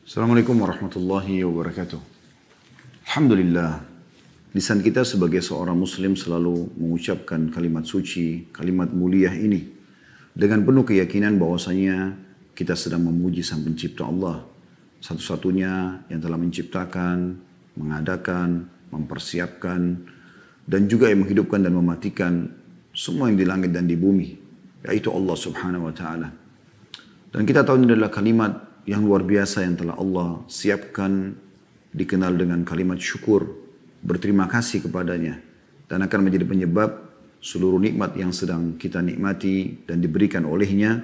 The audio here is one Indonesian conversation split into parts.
Assalamualaikum warahmatullahi wabarakatuh. Alhamdulillah, lisan kita sebagai seorang muslim selalu mengucapkan kalimat suci, kalimat mulia ini dengan penuh keyakinan bahwasanya kita sedang memuji Sang Pencipta Allah, satu-satunya yang telah menciptakan, mengadakan, mempersiapkan, dan juga yang menghidupkan dan mematikan semua yang di langit dan di bumi, yaitu Allah Subhanahu wa Ta'ala. Dan kita tahu ini adalah kalimat yang luar biasa yang telah Allah siapkan, dikenal dengan kalimat syukur, berterima kasih kepadanya, dan akan menjadi penyebab seluruh nikmat yang sedang kita nikmati dan diberikan olehnya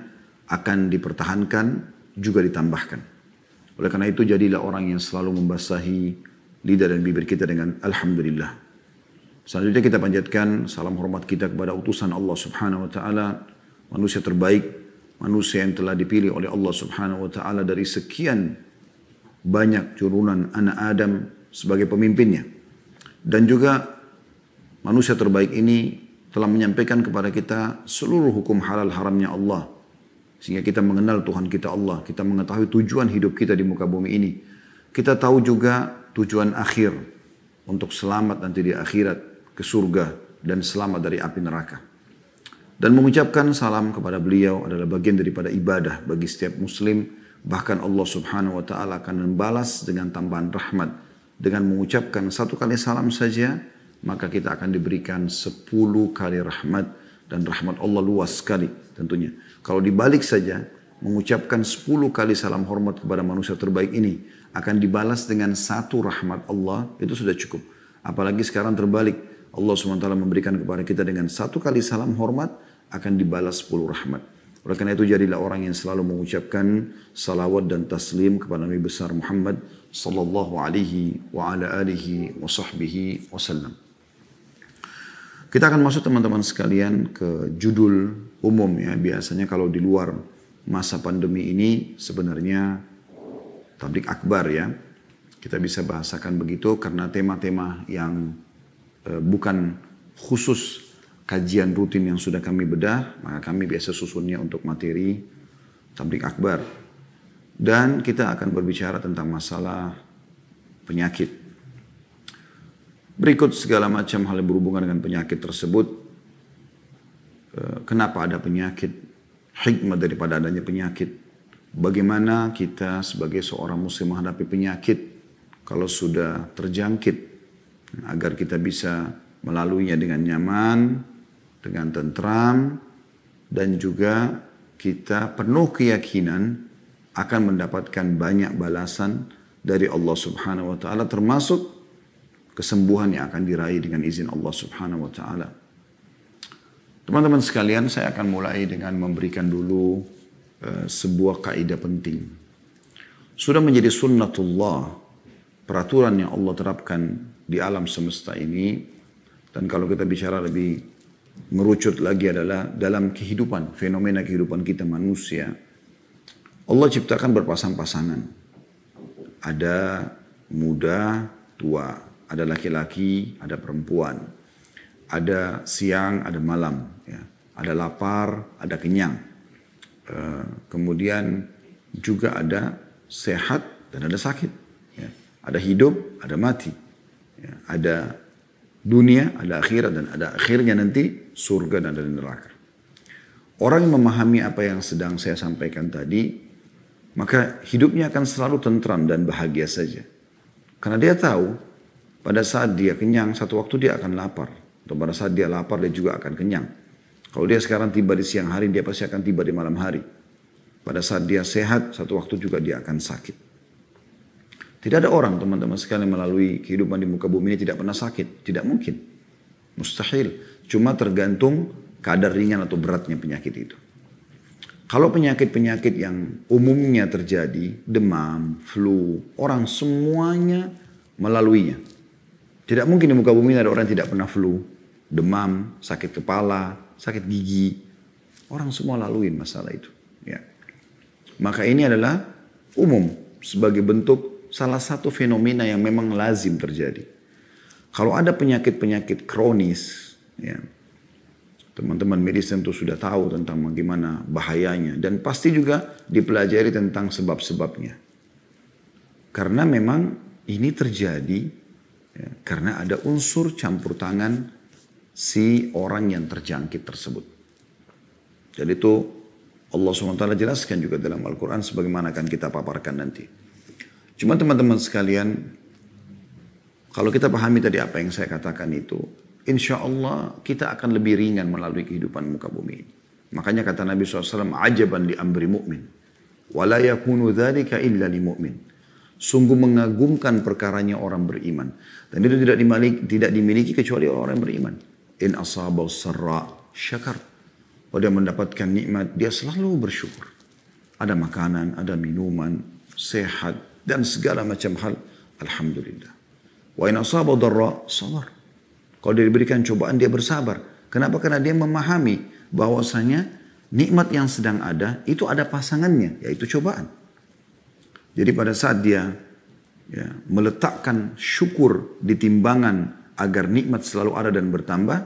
akan dipertahankan, juga ditambahkan. Oleh karena itu jadilah orang yang selalu membasahi lidah dan bibir kita dengan Alhamdulillah. Selanjutnya kita panjatkan salam hormat kita kepada utusan Allah Subhanahu wa Ta'ala, manusia terbaik, manusia yang telah dipilih oleh Allah Subhanahu wa Ta'ala dari sekian banyak turunan anak Adam sebagai pemimpinnya. Dan juga manusia terbaik ini telah menyampaikan kepada kita seluruh hukum halal haramnya Allah. Sehingga kita mengenal Tuhan kita Allah. Kita mengetahui tujuan hidup kita di muka bumi ini. Kita tahu juga tujuan akhir untuk selamat nanti di akhirat ke surga dan selamat dari api neraka. Dan mengucapkan salam kepada beliau adalah bagian daripada ibadah bagi setiap muslim. Bahkan Allah Subhanahu wa Ta'ala akan membalas dengan tambahan rahmat. Dengan mengucapkan satu kali salam saja, maka kita akan diberikan 10 kali rahmat. Dan rahmat Allah luas sekali tentunya. Kalau dibalik saja, mengucapkan 10 kali salam hormat kepada manusia terbaik ini, akan dibalas dengan satu rahmat Allah, itu sudah cukup. Apalagi sekarang terbalik. Allah SWT memberikan kepada kita dengan satu kali salam hormat, akan dibalas 10 rahmat. Oleh karena itu jadilah orang yang selalu mengucapkan salawat dan taslim kepada Nabi besar Muhammad sallallahu alaihi wa ala alihi wa sahbihi wasallam. Kita akan masuk teman-teman sekalian ke judul umum ya. Biasanya kalau di luar masa pandemi ini sebenarnya tablik akbar ya. Kita bisa bahasakan begitu karena tema-tema yang bukan khusus kajian rutin yang sudah kami bedah, maka kami biasa susunnya untuk materi tablik akbar. Dan kita akan berbicara tentang masalah penyakit. Berikut segala macam hal yang berhubungan dengan penyakit tersebut. Kenapa ada penyakit? Hikmah daripada adanya penyakit. Bagaimana kita sebagai seorang muslim menghadapi penyakit kalau sudah terjangkit. Agar kita bisa melaluinya dengan nyaman, dengan tentram, dan juga kita penuh keyakinan akan mendapatkan banyak balasan dari Allah Subhanahu wa Ta'ala, termasuk kesembuhan yang akan diraih dengan izin Allah Subhanahu wa Ta'ala. Teman-teman sekalian, saya akan mulai dengan memberikan dulu sebuah kaidah penting. Sudah menjadi sunnatullah, peraturan yang Allah terapkan di alam semesta ini, dan kalau kita bicara lebih merucut lagi adalah dalam kehidupan, fenomena kehidupan kita manusia, Allah ciptakan berpasang-pasangan. Ada muda, tua, ada laki-laki, ada perempuan, ada siang, ada malam, ya. Ada lapar, ada kenyang. Kemudian juga ada sehat dan ada sakit, ya. Ada hidup, ada mati. Ya, ada dunia, ada akhirat, dan ada akhirnya nanti surga dan ada neraka. Orang yang memahami apa yang sedang saya sampaikan tadi, maka hidupnya akan selalu tentram dan bahagia saja. Karena dia tahu pada saat dia kenyang, satu waktu dia akan lapar. Atau pada saat dia lapar, dia juga akan kenyang. Kalau dia sekarang tiba di siang hari, dia pasti akan tiba di malam hari. Pada saat dia sehat, satu waktu juga dia akan sakit. Tidak ada orang teman-teman sekalian melalui kehidupan di muka bumi ini tidak pernah sakit. Tidak mungkin. Mustahil. Cuma tergantung kadar ringan atau beratnya penyakit itu. Kalau penyakit-penyakit yang umumnya terjadi, demam, flu, orang semuanya melaluinya. Tidak mungkin di muka bumi ada orang yang tidak pernah flu, demam, sakit kepala, sakit gigi. Orang semua laluin masalah itu. Ya. Maka ini adalah umum sebagai bentuk salah satu fenomena yang memang lazim terjadi. Kalau ada penyakit-penyakit kronis, ya, teman-teman medis tentu sudah tahu tentang bagaimana bahayanya. Dan pasti juga dipelajari tentang sebab-sebabnya. Karena memang ini terjadi ya, karena ada unsur campur tangan si orang yang terjangkit tersebut. Jadi itu Allah SWT jelaskan juga dalam Al-Quran sebagaimana akan kita paparkan nanti. Cuma teman-teman sekalian, kalau kita pahami tadi apa yang saya katakan itu, insya Allah kita akan lebih ringan melalui kehidupan muka bumi ini. Makanya kata Nabi SAW, ajaban li amri mu'min, wa la yakunu dzalika illa li mu'min. Sungguh mengagumkan perkaranya orang beriman. Dan itu tidak dimiliki kecuali orang yang beriman. In asabau sarra syakar. Kalau dia mendapatkan nikmat, dia selalu bersyukur. Ada makanan, ada minuman, sehat, dan segala macam hal. Alhamdulillah. Wa in asabau darra sabar. Kalau dia diberikan cobaan, dia bersabar. Kenapa? Karena dia memahami bahwasanya nikmat yang sedang ada, itu ada pasangannya, yaitu cobaan. Jadi pada saat dia meletakkan syukur di timbangan agar nikmat selalu ada dan bertambah,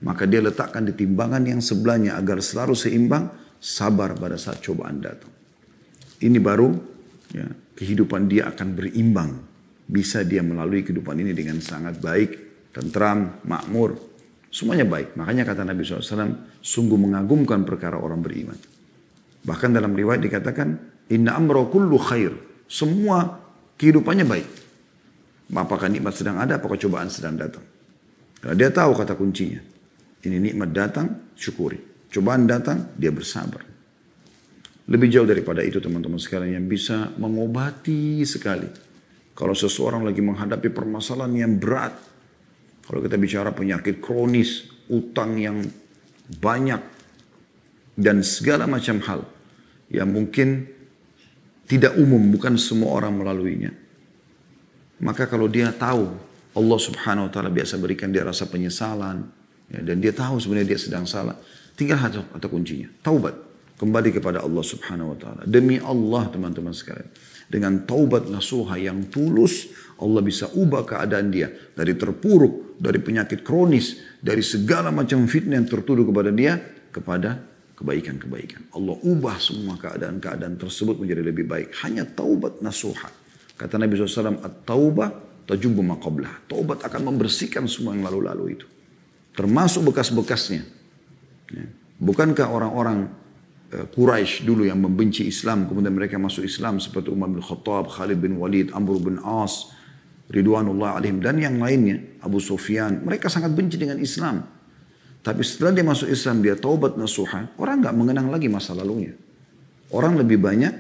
maka dia letakkan di timbangan yang sebelahnya agar selalu seimbang, sabar pada saat cobaan datang. Ini baru kehidupan dia akan berimbang. Bisa dia melalui kehidupan ini dengan sangat baik, tentram, makmur, semuanya baik. Makanya kata Nabi SAW, sungguh mengagumkan perkara orang beriman. Bahkan dalam riwayat dikatakan, inna amra kullu khair. Semua kehidupannya baik. Apakah nikmat sedang ada, apakah cobaan sedang datang. Karena dia tahu kata kuncinya. Ini nikmat datang, syukuri. Cobaan datang, dia bersabar. Lebih jauh daripada itu teman-teman sekalian yang bisa mengobati sekali. Kalau seseorang lagi menghadapi permasalahan yang berat. Kalau kita bicara penyakit kronis, utang yang banyak, dan segala macam hal yang mungkin tidak umum, bukan semua orang melaluinya. Maka kalau dia tahu Allah Subhanahu wa Ta'ala biasa berikan dia rasa penyesalan, dan dia tahu sebenarnya dia sedang salah, tinggal satu kuncinya, taubat, kembali kepada Allah Subhanahu wa Ta'ala. Demi Allah teman-teman sekalian, dengan taubat nasuha yang tulus, Allah bisa ubah keadaan dia dari terpuruk, dari penyakit kronis, dari segala macam fitnah yang tertuduh kepada dia, kepada kebaikan-kebaikan. Allah ubah semua keadaan-keadaan tersebut menjadi lebih baik. Hanya taubat nasuha. Kata Nabi SAW, at-taubah tajubu ma qablah. Taubat akan membersihkan semua yang lalu-lalu itu. Termasuk bekas-bekasnya. Bukankah orang-orang Quraisy dulu yang membenci Islam, kemudian mereka masuk Islam seperti Umar bin Khattab, Khalid bin Walid, Amr bin As, Ridwanullah alaihim, dan yang lainnya, Abu Sufyan. Mereka sangat benci dengan Islam. Tapi setelah dia masuk Islam, dia taubat nasuha, orang nggak mengenang lagi masa lalunya. Orang lebih banyak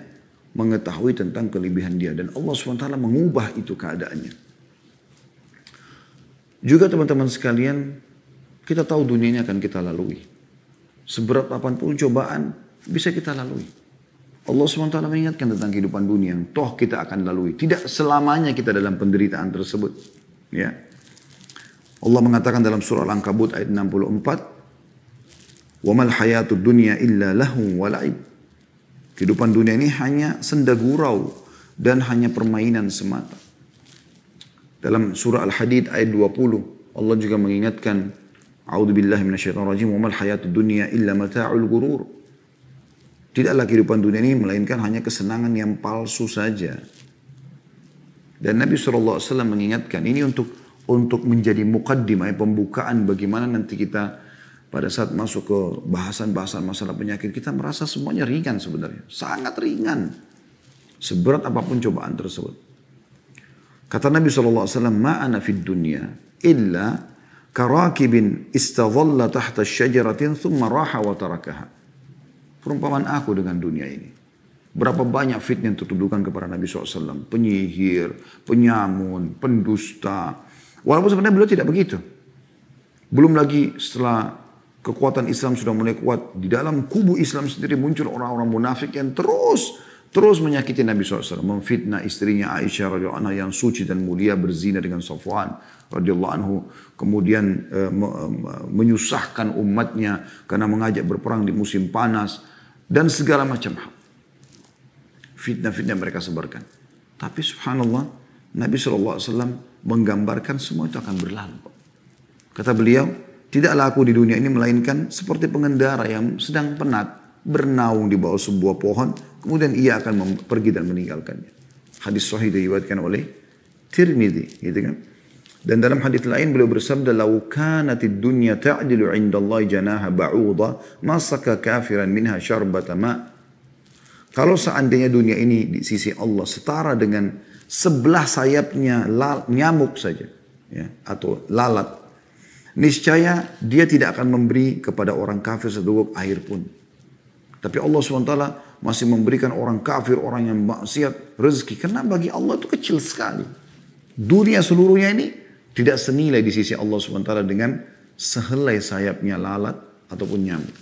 mengetahui tentang kelebihan dia. Dan Allah SWT mengubah itu keadaannya. Juga teman-teman sekalian, kita tahu dunia ini akan kita lalui. Seberat apapun cobaan, bisa kita lalui. Allah SWT mengingatkan tentang kehidupan dunia yang toh kita akan lalui. Tidak selamanya kita dalam penderitaan tersebut. Ya. Allah mengatakan dalam surah Al-Ankabut ayat 64, وَمَا الْحَيَاةُ الدُّنْيَا إِلَّا لَهُ وَلَعِبْ. Kehidupan dunia ini hanya senda gurau dan hanya permainan semata. Dalam surah Al-Hadid ayat 20, Allah juga mengingatkan, A'udzubillahi minasyaitonirrajim, وَمَا الْحَيَاةُ الدُّنْيَا إِلَّا مَتَاعُ الْغُرُورِ. Tidaklah kehidupan dunia ini melainkan hanya kesenangan yang palsu saja. Dan Nabi SAW mengingatkan ini untuk menjadi muqaddimah, pembukaan bagaimana nanti kita pada saat masuk ke bahasan-bahasan masalah penyakit, kita merasa semuanya ringan sebenarnya. Sangat ringan. Seberat apapun cobaan tersebut. Kata Nabi SAW, ma'ana fid dunya illa karakibin istadhalla tahta syajaratin thumma raha wa tarakaha. Perumpamaan aku dengan dunia ini. Berapa banyak fitnah yang tertuduhkan kepada Nabi SAW. Penyihir, penyamun, pendusta. Walaupun sebenarnya beliau tidak begitu. Belum lagi setelah kekuatan Islam sudah mulai kuat. Di dalam kubu Islam sendiri muncul orang-orang munafik yang terus menyakiti Nabi SAW. Memfitnah istrinya Aisyah radhiyallahu anha yang suci dan mulia berzina dengan Safwan radhiyallahu anhu. Kemudian menyusahkan umatnya karena mengajak berperang di musim panas. Dan segala macam hal. Fitnah-fitnah mereka sebarkan. Tapi subhanallah, Nabi SAW menggambarkan semua itu akan berlalu. Kata beliau, tidaklah aku di dunia ini melainkan seperti pengendara yang sedang penat, bernaung di bawah sebuah pohon, kemudian ia akan pergi dan meninggalkannya. Hadis sahih diriwayatkan oleh Tirmidzi, gitu kan. Dan dalam hadis lain beliau bersabda, "Lau kanatid dunya ta'dilu 'indallahi janaha ba'udha, ma saka kafiran minha syarbata ma." Kalau seandainya dunia ini di sisi Allah setara dengan sebelah sayapnya nyamuk saja, ya, atau lalat, niscaya dia tidak akan memberi kepada orang kafir sedogok air pun. Tapi Allah SWT masih memberikan orang kafir, orang yang maksiat, rezeki. Karena bagi Allah itu kecil sekali. Dunia seluruhnya ini tidak senilai di sisi Allah SWT dengan sehelai sayapnya lalat ataupun nyamuk.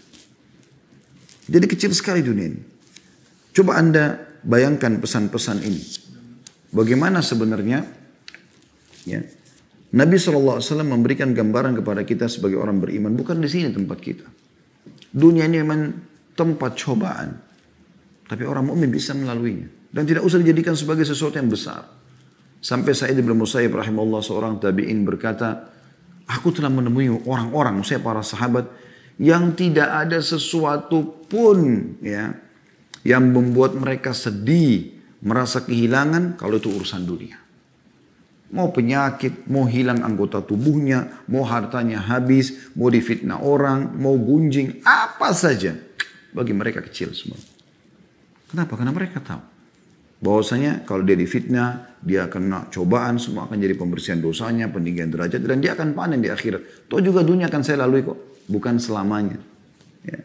Jadi kecil sekali dunia ini. Coba Anda bayangkan pesan-pesan ini. Bagaimana sebenarnya ya, Nabi SAW memberikan gambaran kepada kita sebagai orang beriman. Bukan di sini tempat kita. Dunia ini memang tempat cobaan. Tapi orang mukmin bisa melaluinya. Dan tidak usah dijadikan sebagai sesuatu yang besar. Sampai Sa'id bin Musayyib rahimahullah, seorang tabi'in, berkata, aku telah menemui orang-orang, saya para sahabat, yang tidak ada sesuatu pun ya, yang membuat mereka sedih, merasa kehilangan kalau itu urusan dunia. Mau penyakit, mau hilang anggota tubuhnya, mau hartanya habis, mau difitnah orang, mau gunjing, apa saja. Bagi mereka kecil semua. Kenapa? Karena mereka tahu bahwasanya kalau dia difitnah, dia kena cobaan, semua akan jadi pembersihan dosanya, peninggian derajat, dan dia akan panen di akhirat. Toh juga dunia akan saya lalui kok, bukan selamanya. Ya.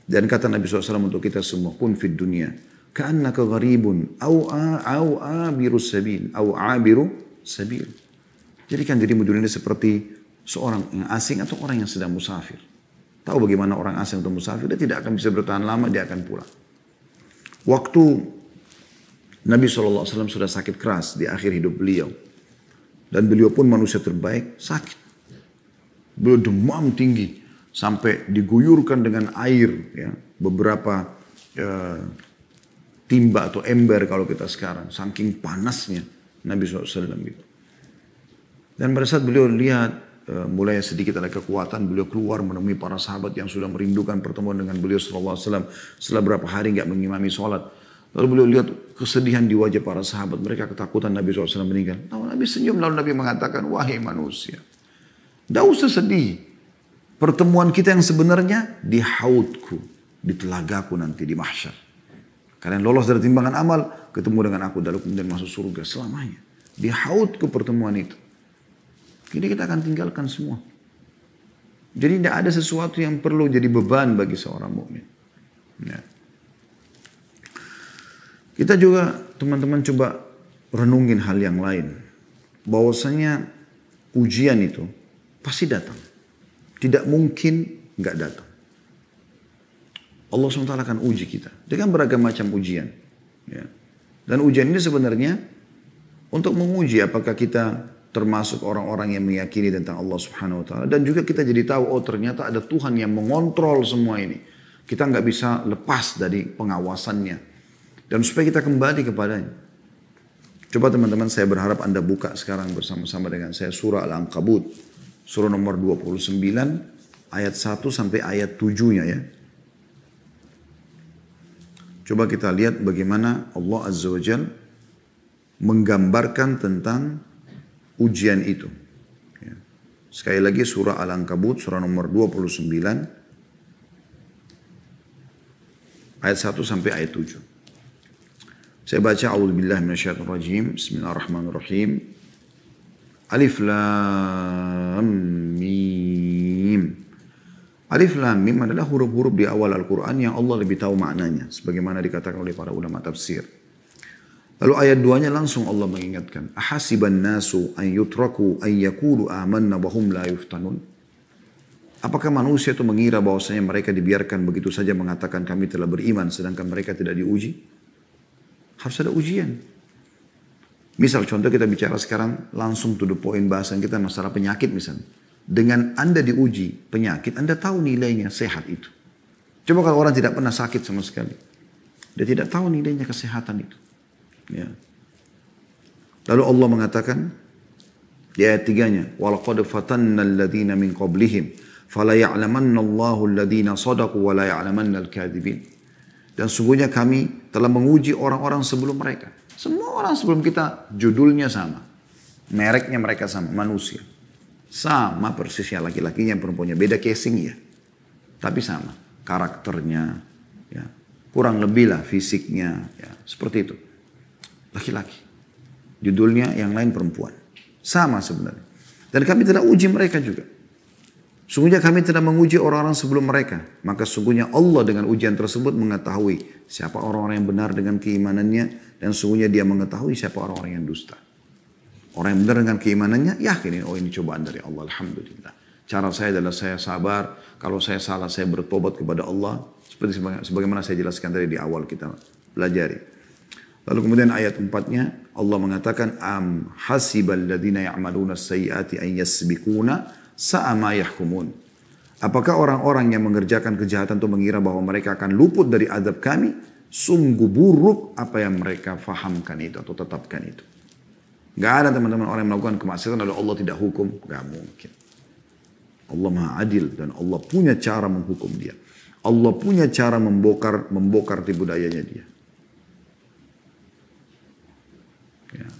Dan kata Nabi SAW untuk kita semua, kun fid dunia, ka'annaka gharibun, au abiru sabil, au abiru sabil. Jadikan dirimu dunia ini seperti seorang yang asing atau orang yang sedang musafir. Tahu bagaimana orang asing atau musafir, dia tidak akan bisa bertahan lama, dia akan pulang. Waktu Nabi SAW sudah sakit keras di akhir hidup beliau. Dan beliau pun manusia terbaik, sakit. Beliau demam tinggi, sampai diguyurkan dengan air. Ya, beberapa timba atau ember kalau kita sekarang. Saking panasnya Nabi SAW gitu. Dan pada saat beliau lihat, mulai sedikit ada kekuatan, beliau keluar menemui para sahabat yang sudah merindukan pertemuan dengan beliau SAW. Setelah berapa hari nggak mengimami sholat. Lalu beliau lihat kesedihan di wajah para sahabat. Mereka ketakutan Nabi SAW meninggal. Lalu Nabi senyum, lalu Nabi mengatakan, wahai manusia, tidak usah sedih. Pertemuan kita yang sebenarnya di haudku, di telagaku nanti di mahsyar. Kalian lolos dari timbangan amal, ketemu dengan aku, lalu kemudian masuk surga selamanya. Di haudku pertemuan itu. Jadi kita akan tinggalkan semua. Jadi tidak ada sesuatu yang perlu jadi beban bagi seorang mukmin. Ya. Kita juga teman-teman coba renungin hal yang lain. Bahwasanya ujian itu pasti datang. Tidak mungkin nggak datang. Allah SWT akan uji kita dengan beragam macam ujian. Ya. Dan ujian ini sebenarnya untuk menguji apakah kita termasuk orang-orang yang meyakini tentang Allah Subhanahu Wa Taala, dan juga kita jadi tahu, oh ternyata ada Tuhan yang mengontrol semua ini. Kita nggak bisa lepas dari pengawasannya, dan supaya kita kembali kepadanya. Coba teman-teman, saya berharap Anda buka sekarang bersama-sama dengan saya surah Al-Ankabut, surah nomor 29 ayat 1 sampai ayat 7-nya ya. Coba kita lihat bagaimana Allah Azza wa Jalla menggambarkan tentang ujian itu. Ya. Sekali lagi surah Al-Ankabut, surah nomor 29, ayat 1 sampai ayat 7. Saya baca, A'udzubillahi minasyaitonirrajim, Bismillahirrahmanirrahim. Alif Lam Mim. Alif Lam Mim adalah huruf-huruf di awal Al-Quran yang Allah lebih tahu maknanya, sebagaimana dikatakan oleh para ulama tafsir. Lalu ayat 2-nya langsung Allah mengingatkan, ahasiban nasu an yutraku an yaqulu amanna wa hum la yuftanun. Apakah manusia itu mengira bahwasanya mereka dibiarkan begitu saja mengatakan kami telah beriman sedangkan mereka tidak diuji? Harus ada ujian. Misal contoh kita bicara sekarang langsung to the point, bahasan kita masalah penyakit misalnya. Dengan Anda diuji penyakit, Anda tahu nilainya sehat itu. Coba kalau orang tidak pernah sakit sama sekali, dia tidak tahu nilainya kesehatan itu. Ya. Lalu Allah mengatakan di ayat 3-nya, walaqad fatanna alladhina min qablihim fala ya'lamanna Allahu alladhina sadaqu wa la ya'lamanna al-kadhibin. Dan sungguhnya kami telah menguji orang-orang sebelum mereka. Semua orang sebelum kita judulnya sama. Mereknya mereka sama, manusia. Sama persisnya laki-lakinya, perempuannya. Beda casing ya. Tapi sama. Karakternya, ya. Kurang lebih lah fisiknya. Ya. Seperti itu. Laki-laki. Judulnya yang lain perempuan. Sama sebenarnya. Dan kami tidak uji mereka juga. Sungguhnya kami tidak menguji orang-orang sebelum mereka. Maka sungguhnya Allah dengan ujian tersebut mengetahui siapa orang-orang yang benar dengan keimanannya. Dan sungguhnya dia mengetahui siapa orang-orang yang dusta. Orang yang benar dengan keimanannya, yakin oh ini cobaan dari Allah. Alhamdulillah. Cara saya adalah saya sabar. Kalau saya salah, saya bertobat kepada Allah. Seperti sebagaimana saya jelaskan tadi di awal kita pelajari. Lalu kemudian ayat 4-nya Allah mengatakan am hasibal ladzina ya'maluna as-sayyi'ati an yasbiquna sa'a ma yahkumun. Apakah orang-orang yang mengerjakan kejahatan itu mengira bahwa mereka akan luput dari azab kami? Sungguh buruk apa yang mereka fahamkan itu atau tetapkan itu. Gak ada teman-teman orang yang melakukan kemaksiatan lalu Allah tidak hukum. Gak mungkin. Allah Maha Adil dan Allah punya cara menghukum dia. Allah punya cara membongkar tipu dayanya dia. Ya.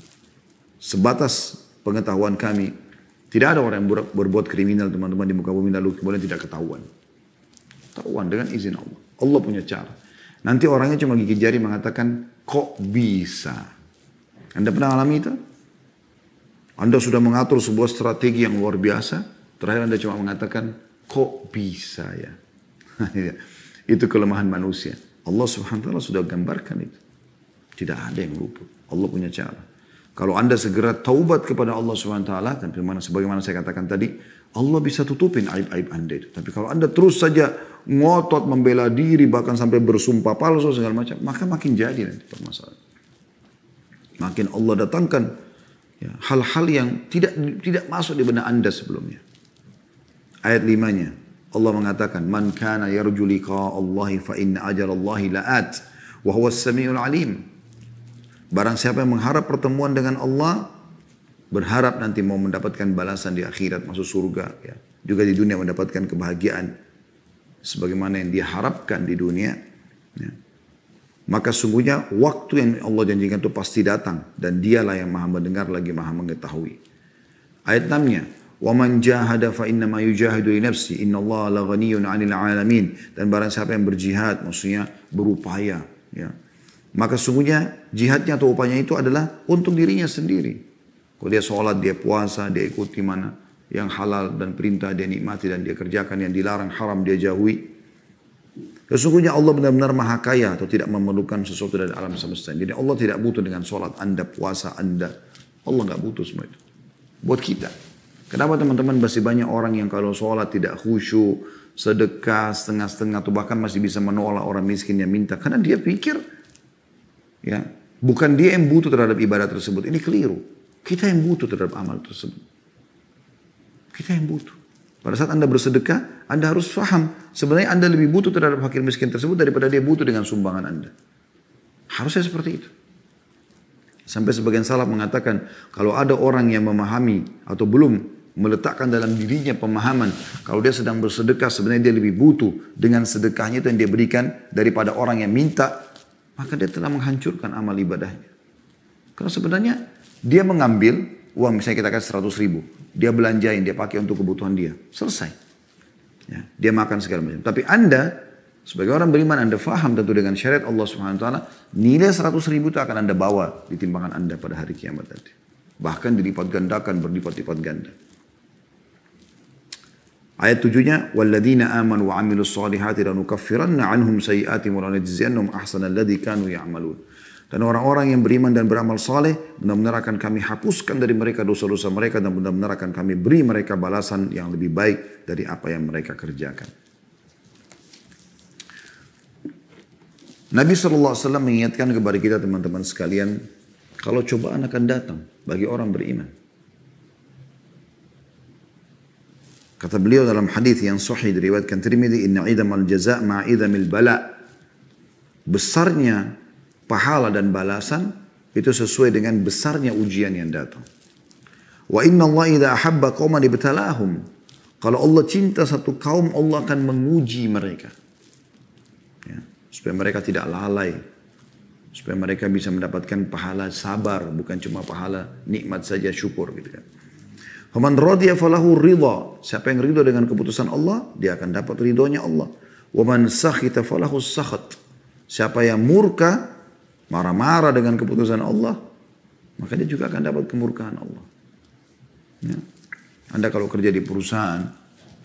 Sebatas pengetahuan kami, tidak ada orang yang berbuat kriminal teman-teman di muka bumi lalu kemudian tidak ketahuan. Ketahuan dengan izin Allah. Allah punya cara. Nanti orangnya cuma gigit jari mengatakan, kok bisa? Anda pernah alami itu? Anda sudah mengatur sebuah strategi yang luar biasa, terakhir Anda cuma mengatakan, kok bisa ya? Itu kelemahan manusia. Allah Subhanahu wa taala sudah gambarkan itu. Tidak ada yang luput. Allah punya cara. Kalau Anda segera taubat kepada Allah Subhanahu wa taala, dan sebagaimana saya katakan tadi, Allah bisa tutupin aib-aib Anda itu. Tapi kalau Anda terus saja ngotot membela diri, bahkan sampai bersumpah palsu segala macam, maka makin jadi nanti permasalahan. Makin Allah datangkan ya, hal-hal yang tidak masuk di benak Anda sebelumnya. Ayat 5-nya Allah mengatakan, "Man kana yarju liqa'a Allahi fa inna ajalallahi la'at wa huwas samiul alim." Barang siapa yang mengharap pertemuan dengan Allah, berharap nanti mau mendapatkan balasan di akhirat, masuk surga, ya. Juga di dunia mendapatkan kebahagiaan sebagaimana yang dia harapkan di dunia, ya. Maka sungguhnya waktu yang Allah janjikan itu pasti datang dan dialah yang maha mendengar lagi maha mengetahui. Ayat 6-nya, "Wa man jahada fa innama yujahidu li nafsi, innallaha laghaniyyun 'anil 'alamin." Dan barang siapa yang berjihad, maksudnya berupaya, ya. Maka sungguhnya jihadnya atau upayanya itu adalah untuk dirinya sendiri. Kalau dia sholat, dia puasa, dia ikuti mana yang halal dan perintah dia nikmati dan dia kerjakan, yang dilarang haram dia jauhi. Sesungguhnya Allah benar-benar maha kaya atau tidak memerlukan sesuatu dari alam semesta. Jadi Allah tidak butuh dengan sholat Anda, puasa Anda. Allah nggak butuh semua itu. Buat kita. Kenapa teman-teman masih banyak orang yang kalau sholat tidak khusyuk, sedekah setengah-setengah atau bahkan masih bisa menolak orang miskin yang minta. Karena dia pikir ya, bukan dia yang butuh terhadap ibadah tersebut. Ini keliru. Kita yang butuh terhadap amal tersebut. Kita yang butuh. Pada saat Anda bersedekah, Anda harus paham. Sebenarnya Anda lebih butuh terhadap fakir miskin tersebut daripada dia butuh dengan sumbangan Anda. Harusnya seperti itu. Sampai sebagian salaf mengatakan, kalau ada orang yang memahami atau belum meletakkan dalam dirinya pemahaman, kalau dia sedang bersedekah, sebenarnya dia lebih butuh dengan sedekahnya itu yang dia berikan daripada orang yang minta, maka dia telah menghancurkan amal ibadahnya. Karena sebenarnya dia mengambil uang, misalnya kita kasih 100 ribu. Dia belanjain, dia pakai untuk kebutuhan dia. Selesai. Ya, dia makan segala macam. Tapi Anda, sebagai orang beriman, Anda faham tentu dengan syariat Allah Subhanahu wa taala, nilai 100 ribu itu akan Anda bawa di timbangan Anda pada hari kiamat nanti. Bahkan dilipat gandakan, berlipat-lipat ganda. Ayat 7-nya, "Walladzina amanu wa 'amilus solihati lanukaffiranna 'anhum sayyi'atihim wa lanajziyannahum ahsanal ladzi kanu ya'malun." Dan orang-orang yang beriman dan beramal saleh benar-benar akan kami hapuskan dari mereka dosa-dosa mereka dan benar-benar akan kami beri mereka balasan yang lebih baik dari apa yang mereka kerjakan. Nabi SAW mengingatkan kepada kita teman-teman sekalian, kalau cobaan akan datang bagi orang beriman. Kata beliau dalam hadis yang sahih diriwayatkan Tirmidzi, "Inna 'idhamal jaza' ma'a 'idhamil bala'." Besarnya pahala dan balasan itu sesuai dengan besarnya ujian yang datang. Wa inna Allah idza ahabba qauman ibtalahum. Kalau Allah cinta satu kaum, Allah akan menguji mereka. Ya, supaya mereka tidak lalai. Supaya mereka bisa mendapatkan pahala sabar, bukan cuma pahala nikmat saja, syukur gitu kan. Faman radiya falahu ridha. Siapa yang ridha dengan keputusan Allah, dia akan dapat ridhonya Allah. Waman sakhita falahu sakhat. Siapa yang murka, marah-marah dengan keputusan Allah, maka dia juga akan dapat kemurkaan Allah. Ya. Anda kalau kerja di perusahaan,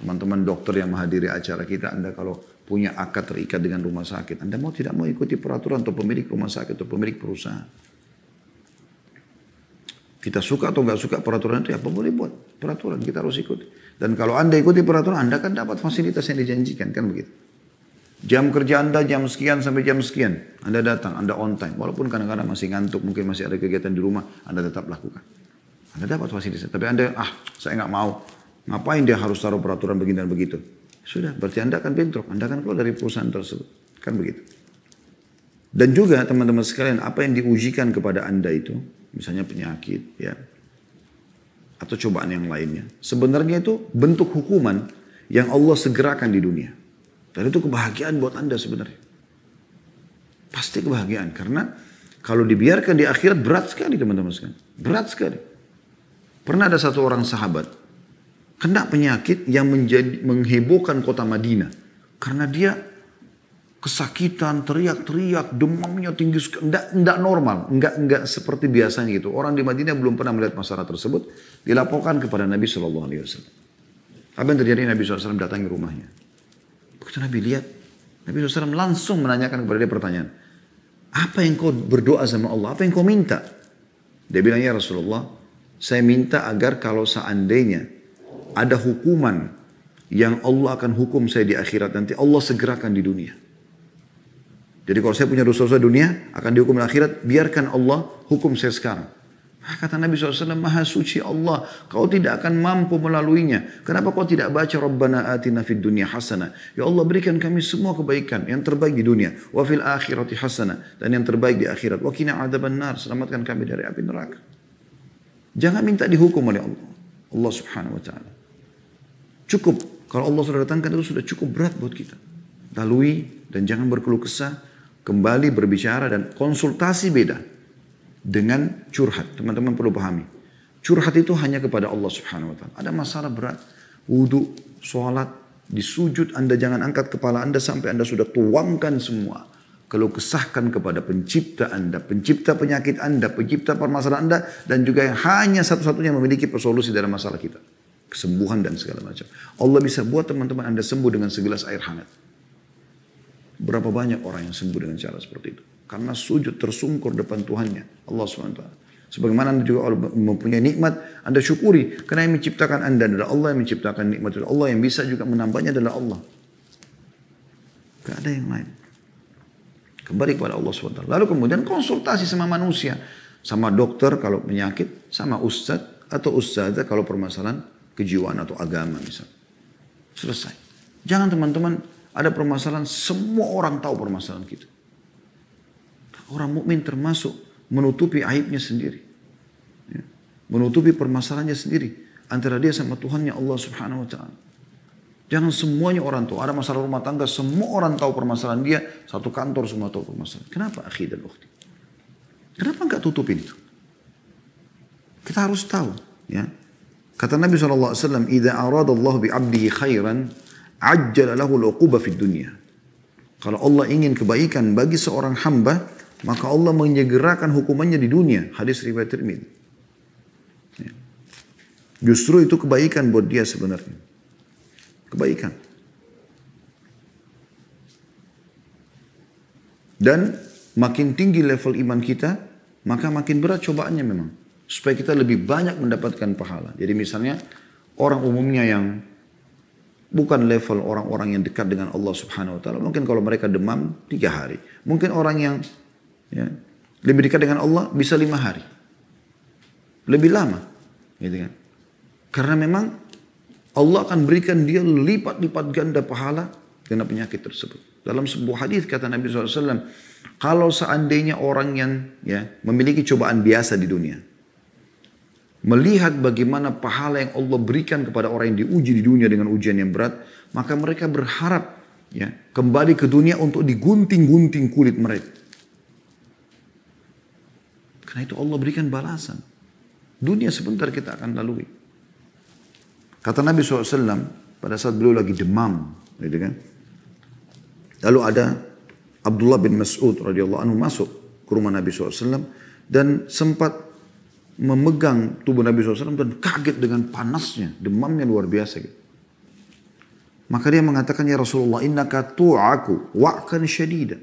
teman-teman dokter yang menghadiri acara kita, Anda kalau punya akad terikat dengan rumah sakit, Anda mau tidak mau ikuti peraturan atau pemilik rumah sakit atau pemilik perusahaan. Kita suka atau nggak suka peraturan itu, apa boleh buat peraturan, kita harus ikuti. Dan kalau Anda ikuti peraturan, Anda akan dapat fasilitas yang dijanjikan, kan begitu. Jam kerja Anda jam sekian sampai jam sekian, Anda datang, Anda on time. Walaupun kadang-kadang masih ngantuk, mungkin masih ada kegiatan di rumah, Anda tetap lakukan. Anda dapat fasilitas. Tapi Anda, saya nggak mau. Ngapain dia harus taruh peraturan begini dan begitu? Sudah, berarti Anda akan bentrok. Anda akan keluar dari perusahaan tersebut. Kan begitu. Dan juga teman-teman sekalian, apa yang diujikan kepada Anda itu, misalnya penyakit, ya, atau cobaan yang lainnya, sebenarnya itu bentuk hukuman yang Allah segerakan di dunia. Dan itu kebahagiaan buat Anda sebenarnya. Pasti kebahagiaan, karena kalau dibiarkan di akhirat berat sekali teman-teman sekalian. Berat sekali. Pernah ada satu orang sahabat kena penyakit yang menghebohkan kota Madinah, karena dia kesakitan, teriak-teriak, demamnya tinggi sekali, enggak normal, enggak seperti biasanya gitu. Orang di Madinah belum pernah melihat masalah tersebut, dilaporkan kepada Nabi SAW. Apa yang terjadi? Nabi SAW datang ke rumahnya. Begitu Nabi lihat, Nabi SAW langsung menanyakan kepada dia pertanyaan, apa yang kau berdoa sama Allah, apa yang kau minta? Dia bilang, ya Rasulullah, saya minta agar kalau seandainya ada hukuman yang Allah akan hukum saya di akhirat nanti, Allah segerakan di dunia. Jadi kalau saya punya dosa-dosa dunia, akan dihukum di akhirat, biarkan Allah hukum saya sekarang. Kata Nabi SAW, Maha suci Allah, kau tidak akan mampu melaluinya. Kenapa kau tidak baca Rabbana atina fid dunya hasanah? Ya Allah, berikan kami semua kebaikan, yang terbaik di dunia. Wa fil akhirati hasanah, dan yang terbaik di akhirat. Wa qina adzaban nar, selamatkan kami dari api neraka. Jangan minta dihukum oleh Allah. Allah subhanahu wa ta'ala. Cukup, kalau Allah sudah datangkan itu sudah cukup berat buat kita. Lalui dan jangan berkeluh kesah. Kembali berbicara dan konsultasi beda dengan curhat. Teman-teman perlu pahami. Curhat itu hanya kepada Allah subhanahu wa ta'ala. Ada masalah berat, wudhu, sholat, di sujud Anda jangan angkat kepala Anda sampai Anda sudah tuangkan semua. Kalau kesahkan kepada pencipta Anda, pencipta penyakit Anda, pencipta permasalahan Anda, dan juga yang hanya satu-satunya memiliki solusi dalam masalah kita. Kesembuhan dan segala macam. Allah bisa buat teman-teman Anda sembuh dengan segelas air hangat. Berapa banyak orang yang sembuh dengan cara seperti itu. Karena sujud tersungkur depan Tuhannya. Allah SWT. Sebagaimana Anda juga mempunyai nikmat, Anda syukuri. Karena yang menciptakan Anda adalah Allah, yang menciptakan nikmat adalah Allah, yang bisa juga menambahnya adalah Allah. Gak ada yang lain. Kembali kepada Allah SWT. Lalu kemudian konsultasi sama manusia. Sama dokter kalau penyakit, sama ustadz atau ustadzah kalau permasalahan kejiwaan atau agama misalnya. Selesai. Jangan teman-teman ada permasalahan, semua orang tahu permasalahan kita. Orang mukmin termasuk menutupi aibnya sendiri. Ya. Menutupi permasalahannya sendiri. Antara dia sama Tuhannya Allah subhanahu wa ta'ala. Jangan semuanya orang tahu. Ada masalah rumah tangga, semua orang tahu permasalahan dia. Satu kantor semua tahu permasalahan. Kenapa akhi dan ukhti? Kenapa enggak tutupin itu? Kita harus tahu. Ya. Kata Nabi SAW, "Idza arada Allah bi 'abdihi khairan, ajjala lahu al-'uquba fid dunya." Kalau Allah ingin kebaikan bagi seorang hamba, maka Allah menyegerakan hukumannya di dunia. Hadis riwayat Tirmidzi. Ya. Justru itu kebaikan buat dia sebenarnya. Kebaikan. Dan makin tinggi level iman kita, maka makin berat cobaannya memang. Supaya kita lebih banyak mendapatkan pahala. Jadi misalnya orang umumnya yang bukan level orang-orang yang dekat dengan Allah subhanahu wa ta'ala. Mungkin kalau mereka demam 3 hari. Mungkin orang yang lebih dekat dengan Allah bisa 5 hari. Lebih lama. Gitu kan. Karena memang Allah akan berikan dia lipat-lipat ganda pahala karena penyakit tersebut. Dalam sebuah hadis kata Nabi SAW, kalau seandainya orang yang memiliki cobaan biasa di dunia, melihat bagaimana pahala yang Allah berikan kepada orang yang diuji di dunia dengan ujian yang berat, maka mereka berharap kembali ke dunia untuk digunting-gunting kulit mereka. Karena itu Allah berikan balasan. Dunia sebentar kita akan lalui. Kata Nabi SAW pada saat beliau lagi demam, gitu kan. Lalu ada Abdullah bin Mas'ud radhiyallahu anhu masuk ke rumah Nabi SAW dan sempat memegang tubuh Nabi SAW dan kaget dengan panasnya, demamnya luar biasa. Gitu. Maka dia mengatakan, ya Rasulullah, innaka tu'aku wa'kan syadida.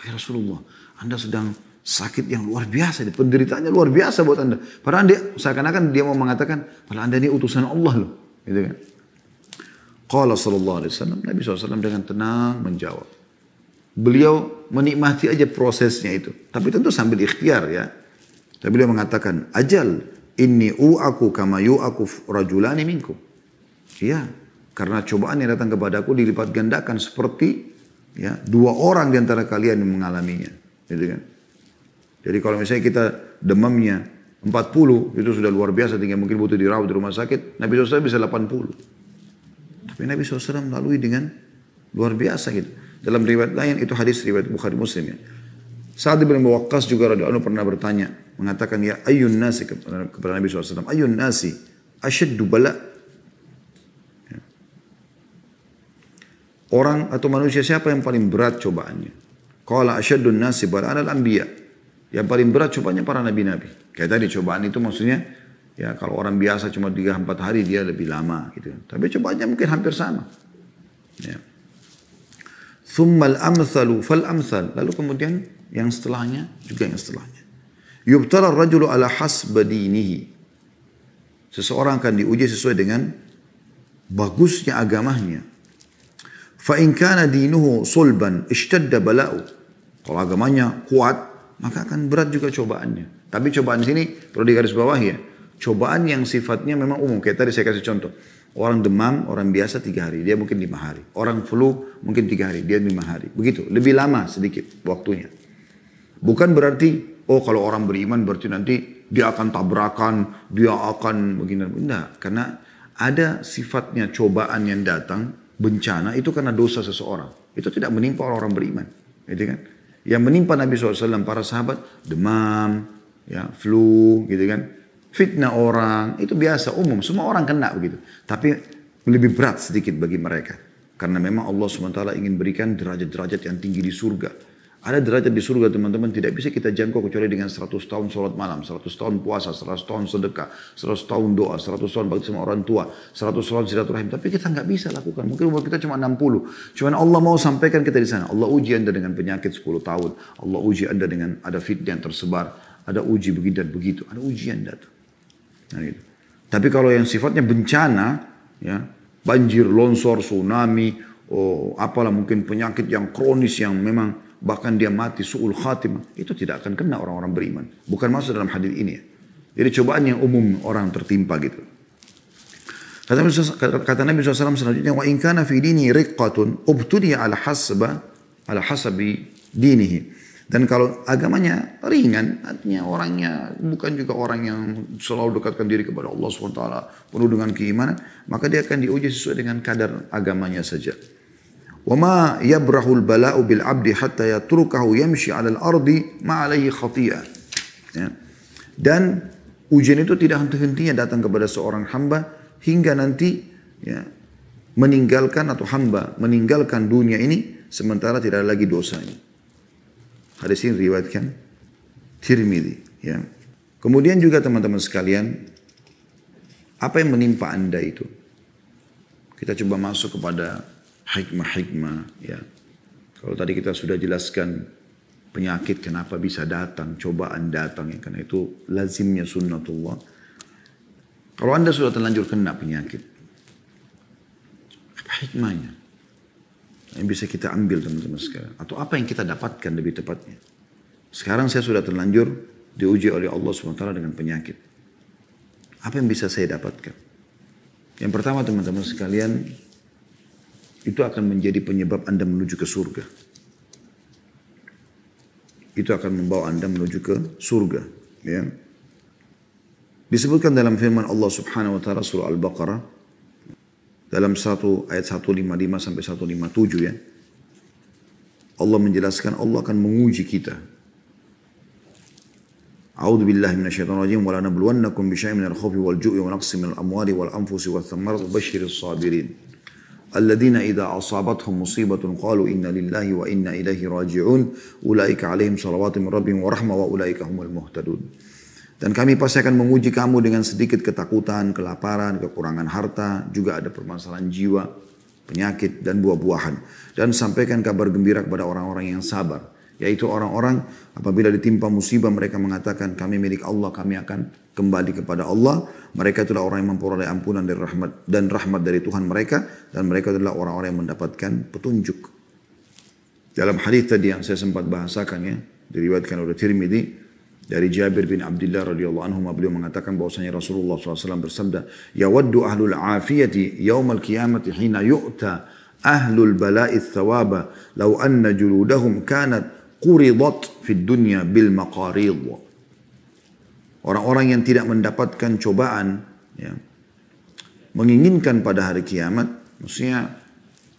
Ya Rasulullah, Anda sedang sakit yang luar biasa, penderitaannya luar biasa buat Anda. Padahal dia seakan-akan dia mau mengatakan, padahal Anda ini utusan Allah loh, gitu kan. Qala sallallahu alaihi wasallam, Nabi SAW dengan tenang menjawab. Beliau menikmati aja prosesnya itu, tapi tentu sambil ikhtiar ya. Tapi beliau mengatakan, ajal inni u'aku kama yu'aku rajulani minkum. Iya, karena cobaan yang datang kepadaku dilipat gandakan seperti ya 2 orang di antara kalian yang mengalaminya, gitu kan. Jadi kalau misalnya kita demamnya 40 itu sudah luar biasa, tinggal mungkin butuh dirawat di rumah sakit, Nabi SAW bisa 80. Tapi Nabi SAW melalui dengan luar biasa gitu. Dalam riwayat lain itu hadis riwayat Bukhari Muslim ya. Sa'ad bin Waqqas juga radhiyallahu anhu pernah bertanya, mengatakan ya ayyun nasi kepada Nabi SAW, ayyun nasi asyaddu bala. Ya. Orang atau manusia siapa yang paling berat cobaannya? Qala asyaddun nasi bala'an al-anbiya. Yang paling berat cobaannya para nabi-nabi. Kayak tadi cobaan itu maksudnya ya kalau orang biasa cuma 3-4 hari dia lebih lama gitu. Tapi cobaannya mungkin hampir sama. Ya. Thummal amthalu fal amthal. Lalu kemudian yang setelahnya juga yang setelahnya. Yubtala ar-rajulu ala hasba dinihi. Seseorang akan diuji sesuai dengan bagusnya agamanya. Fa in kana dinuhu sulban ishtadda bala'u. Kalau agamanya kuat, maka akan berat juga cobaannya. Tapi cobaan sini perlu digarisbawahi ya. Cobaan yang sifatnya memang umum. Kayak tadi saya kasih contoh. Orang demam, orang biasa 3 hari, dia mungkin 5 hari. Orang flu mungkin 3 hari, dia 5 hari. Begitu, lebih lama sedikit waktunya. Bukan berarti, oh kalau orang beriman berarti nanti dia akan tabrakan, dia akan begini. Enggak, karena ada sifatnya cobaan yang datang, bencana itu karena dosa seseorang. Itu tidak menimpa orang-orang beriman. Gitu kan? Yang menimpa Nabi SAW, para sahabat, demam, ya, flu, gitu kan. Fitnah orang, itu biasa, umum. Semua orang kena begitu. Tapi lebih berat sedikit bagi mereka. Karena memang Allah SWT ingin berikan derajat-derajat yang tinggi di surga. Ada derajat di surga teman-teman tidak bisa kita jangkau kecuali dengan 100 tahun sholat malam, 100 tahun puasa, 100 tahun sedekah, 100 tahun doa, 100 tahun bakti sama orang tua, 100 tahun silaturahim. Tapi kita nggak bisa lakukan. Mungkin umur kita cuma 60. Cuman Allah mau sampaikan kita di sana. Allah uji Anda dengan penyakit 10 tahun. Allah uji Anda dengan ada fitnah yang tersebar. Ada uji begini dan begitu. Ada ujian datang. Nah, gitu. Tapi kalau yang sifatnya bencana, ya, banjir, longsor, tsunami, apalah mungkin penyakit yang kronis yang memang bahkan dia mati su'ul khatimah, itu tidak akan kena orang-orang beriman. Bukan masuk dalam hadis ini ya. Jadi cobaan yang umum orang tertimpa gitu. Kata Nabi SAW selanjutnya, wa in kana fi dini riqqatun ubtuliya ala hasabi dinihi. Dan kalau agamanya ringan, artinya orangnya bukan juga orang yang selalu dekatkan diri kepada Allah SWT, penuh dengan keimanan, maka dia akan diuji sesuai dengan kadar agamanya saja. وَمَا يَبْرَهُ الْبَلَاءُ بِالْعَبْدِ حَتَّى يَتْرُكَهُ يَمْشِي عَلَى الْأَرْضِ مَا عَلَيْهِ خَطِيئَةٌ. Ya. Dan ujian itu tidak henti-hentinya datang kepada seorang hamba hingga nanti ya, meninggalkan atau hamba meninggalkan dunia ini sementara tidak ada lagi dosanya. Hadis ini riwayatkan Tirmidzi. Ya. Kemudian juga teman-teman sekalian, apa yang menimpa Anda itu? Kita coba masuk kepada hikmah-hikmah. Ya. Kalau tadi kita sudah jelaskan penyakit kenapa bisa datang, cobaan datang, ya, karena itu lazimnya sunnatullah. Kalau Anda sudah terlanjur kena penyakit, apa hikmahnya? Yang bisa kita ambil teman-teman sekarang. Atau apa yang kita dapatkan lebih tepatnya. Sekarang saya sudah terlanjur diuji oleh Allah SWT dengan penyakit. Apa yang bisa saya dapatkan? Yang pertama teman-teman sekalian, itu akan menjadi penyebab Anda menuju ke surga. Itu akan membawa Anda menuju ke surga. Ya. Disebutkan dalam firman Allah Subhanahu Wa Taala surah Al-Baqarah. Dalam ayat 155 sampai 157 ya. Allah menjelaskan Allah akan menguji kita. A'udzu billahi minasyaitonir rajim wa la nabluwannakum bisyai'in minal khawfi wal ju'i wa naqsin minal amwali wal anfusi wath thamarati wa basyyiris sabirin. Alladzina idza asabathum musibatun qalu inna lillahi wa inna ilaihi raji'un ulaika 'alaihim shalawatun min rabbihim wa rahmah wa ulaika humul muhtadun. Dan kami pasti akan menguji kamu dengan sedikit ketakutan, kelaparan, kekurangan harta, juga ada permasalahan jiwa, penyakit dan buah-buahan. Dan sampaikan kabar gembira kepada orang-orang yang sabar. Yaitu orang-orang apabila ditimpa musibah mereka mengatakan kami milik Allah, kami akan kembali kepada Allah. Mereka itulah orang yang memperoleh ampunan dari rahmat dari Tuhan mereka. Dan mereka itulah orang-orang yang mendapatkan petunjuk. Dalam hadis tadi yang saya sempat bahasakan ya, diriwayatkan oleh Tirmidzi dari Jabir bin Abdullah radhiyallahu anhu, beliau mengatakan bahwasanya Rasulullah SAW bersabda, yawaddu ahlul afiyati yaumal qiyamati hina yu'ta ahlul bala'i thawaba law anna juludahum kanat quridat fid dunya bil maqarid. Orang-orang yang tidak mendapatkan cobaan ya, menginginkan pada hari kiamat, maksudnya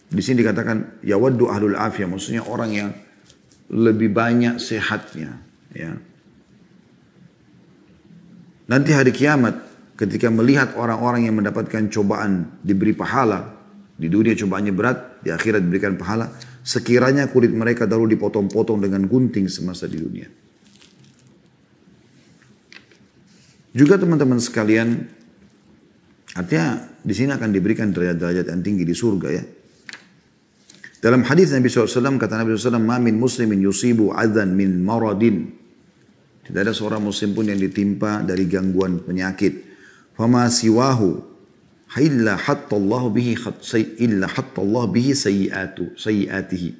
di sini dikatakan yawaddu ahlul afiyah, maksudnya orang yang lebih banyak sehatnya ya. Nanti hari kiamat ketika melihat orang-orang yang mendapatkan cobaan diberi pahala, di dunia cobaannya berat, di akhirat diberikan pahala, sekiranya kulit mereka dahulu dipotong-potong dengan gunting semasa di dunia. Juga teman-teman sekalian, artinya di sini akan diberikan derajat-derajat yang tinggi di surga ya. Dalam hadis Nabi SAW kata Nabi SAW, "Ma min muslimin yusibu adzan min maradin." Tidak ada seorang muslim pun yang ditimpa dari gangguan penyakit. Fama siwahu illa hatta Allah bihi sayyiatihi.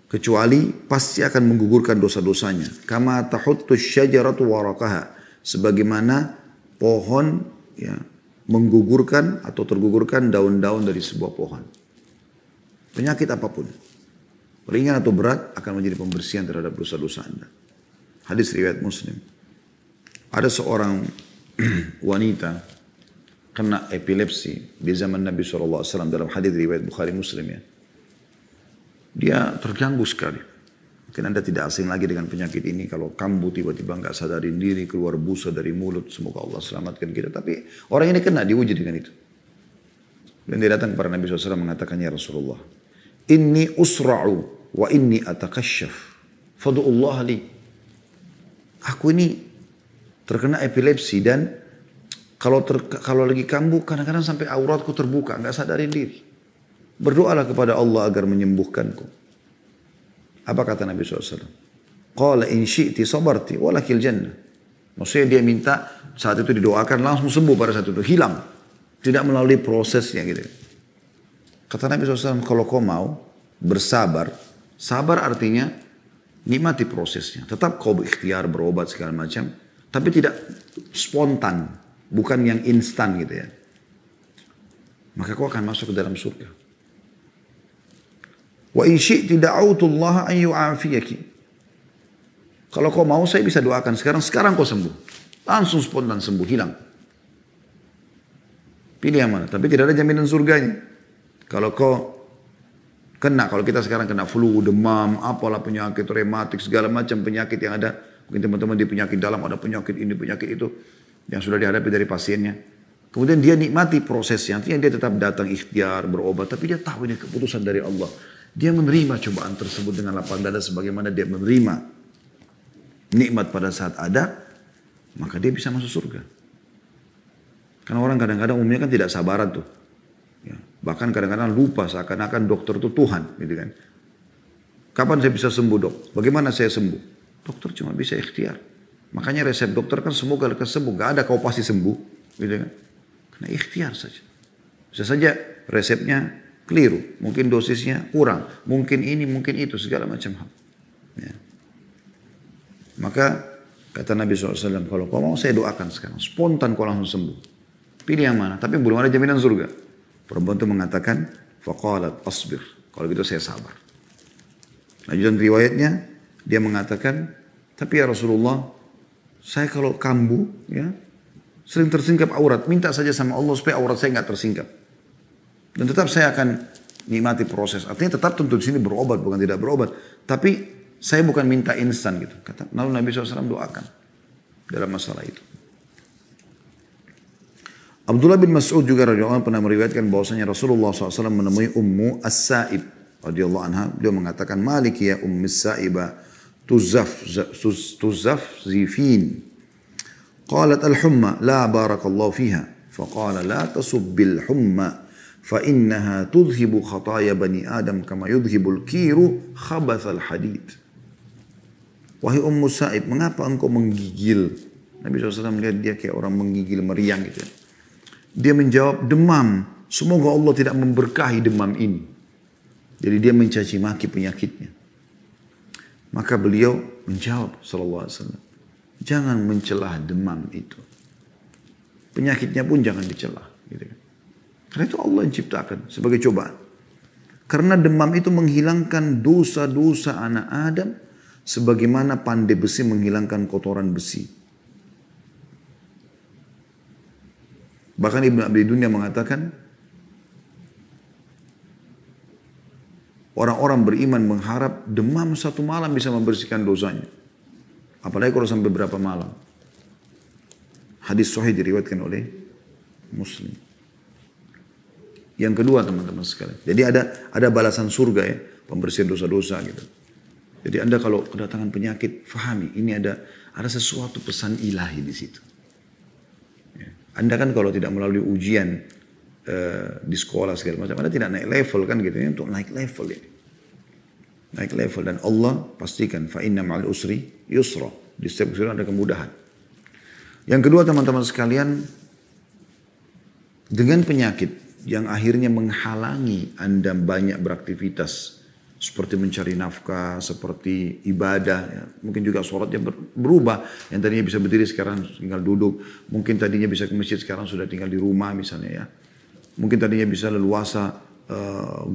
Kecuali pasti akan menggugurkan dosa-dosanya. Kama tahuttu syajaratu waraqaha. Sebagaimana pohon ya, menggugurkan atau tergugurkan daun-daun dari sebuah pohon. Penyakit apapun, ringan atau berat, akan menjadi pembersihan terhadap dosa-dosa Anda. Hadis riwayat Muslim. Ada seorang wanita kena epilepsi di zaman Nabi SAW dalam hadis riwayat Bukhari Muslim ya. Dia terganggu sekali. Mungkin Anda tidak asing lagi dengan penyakit ini. Kalau kambuh tiba-tiba nggak sadarin diri, keluar busa dari mulut. Semoga Allah selamatkan kita. Tapi orang ini kena diuji dengan itu. Dan dia datang kepada Nabi SAW mengatakan, ya Rasulullah, inni usra'u wa inni atakashaf. Fadu'ullah li. Aku ini terkena epilepsi dan kalau lagi kambuh kadang-kadang sampai auratku terbuka, nggak sadarin diri. Berdoalah kepada Allah agar menyembuhkanku. Apa kata Nabi SAW? Qala in syi'ti sabarti walakil jannah. Maksudnya dia minta saat itu didoakan langsung sembuh pada saat itu, hilang. Tidak melalui prosesnya gitu. Kata Nabi SAW, kalau kau mau bersabar, sabar artinya nikmati prosesnya. Tetap kau berikhtiar, berobat segala macam, tapi tidak spontan, bukan yang instan gitu ya. Maka kau akan masuk ke dalam surga. Wa in syi'ti da'autullaha an yu'afiyaki. Kalau kau mau saya bisa doakan sekarang kau sembuh. Langsung spontan sembuh, hilang. Pilih yang mana? Tapi tidak ada jaminan surganya. Kalau kau kena, kalau kita sekarang kena flu, demam, apalah penyakit rematik, segala macam penyakit yang ada. Mungkin teman-teman di penyakit dalam ada penyakit ini, penyakit itu. Yang sudah dihadapi dari pasiennya. Kemudian dia nikmati prosesnya. Artinya dia tetap datang ikhtiar, berobat. Tapi dia tahu ini keputusan dari Allah. Dia menerima cobaan tersebut dengan lapang dada sebagaimana dia menerima nikmat pada saat ada. Maka dia bisa masuk surga. Karena orang kadang-kadang umumnya kan tidak sabaran tuh. Ya, bahkan kadang-kadang lupa seakan-akan dokter itu Tuhan. Gitu kan. Kapan saya bisa sembuh dok? Bagaimana saya sembuh? Dokter cuma bisa ikhtiar. Makanya resep dokter kan semoga lekas sembuh. Gak ada kau pasti sembuh. Gitu kan. Karena ikhtiar saja. Bisa saja resepnya keliru. Mungkin dosisnya kurang. Mungkin ini, mungkin itu. Segala macam hal. Ya. Maka kata Nabi SAW, kalau kau mau saya doakan sekarang. Spontan kau langsung sembuh. Pilih yang mana. Tapi belum ada jaminan surga. Perempuan itu mengatakan, faqalat asbir. Kalau gitu saya sabar. Lanjutan riwayatnya, dia mengatakan, tapi ya Rasulullah, saya kalau kambuh, ya, sering tersingkap aurat. Minta saja sama Allah supaya aurat saya nggak tersingkap. Dan tetap saya akan nikmati proses. Artinya tetap tentu di sini berobat, bukan tidak berobat. Tapi Saya bukan minta instan gitu. Lalu Nabi SAW doakan dalam masalah itu. Abdullah bin Mas'ud juga radhiyallahu anhu pernah meriwayatkan bahwasanya Rasulullah SAW menemui Ummu As-Sa'ib radhiyallahu anha. Dia mengatakan, Malik ya Ummu As-Sa'iba tuzaf zifin. Qalat al-humma la barakallahu fiha. Faqala la tasubbil humma fa innaha tudhibu khataya bani Adam kama yudhibul kiru khabathal hadid. Wahai Ummu Sa'ib, mengapa engkau menggigil? Nabi SAW melihat dia kayak orang menggigil meriang gitu. Dia menjawab, demam. Semoga Allah tidak memberkahi demam ini. Jadi dia mencaci maki penyakitnya. Maka beliau menjawab sallallahu alaihi wasallam, jangan mencelah demam itu. Penyakitnya pun jangan dicelah. Gitu kan. Karena itu Allah yang ciptakan sebagai cobaan. Karena demam itu menghilangkan dosa-dosa anak Adam. Sebagaimana pandai besi menghilangkan kotoran besi. Bahkan Ibn Abi Dunya mengatakan, orang-orang beriman mengharap demam satu malam bisa membersihkan dosanya. Apalagi kalau sampai berapa malam. Hadis sahih diriwayatkan oleh Muslim. Yang kedua teman-teman sekalian. Jadi ada balasan surga ya. Pembersihan dosa-dosa gitu. Jadi Anda kalau kedatangan penyakit, fahami ini ada sesuatu pesan ilahi di situ. Anda kan kalau tidak melalui ujian di sekolah segala macam, Anda tidak naik level kan gitu ya, untuk naik level ini. Naik level dan Allah pastikan fa inna ma'al usri yusra. Di setiap kesulitan ada kemudahan. Yang kedua teman-teman sekalian, dengan penyakit yang akhirnya menghalangi Anda banyak beraktivitas seperti mencari nafkah, seperti ibadah, ya. Mungkin juga sholatnya berubah. Yang tadinya bisa berdiri sekarang tinggal duduk. Mungkin tadinya bisa ke masjid sekarang sudah tinggal di rumah misalnya ya. Mungkin tadinya bisa leluasa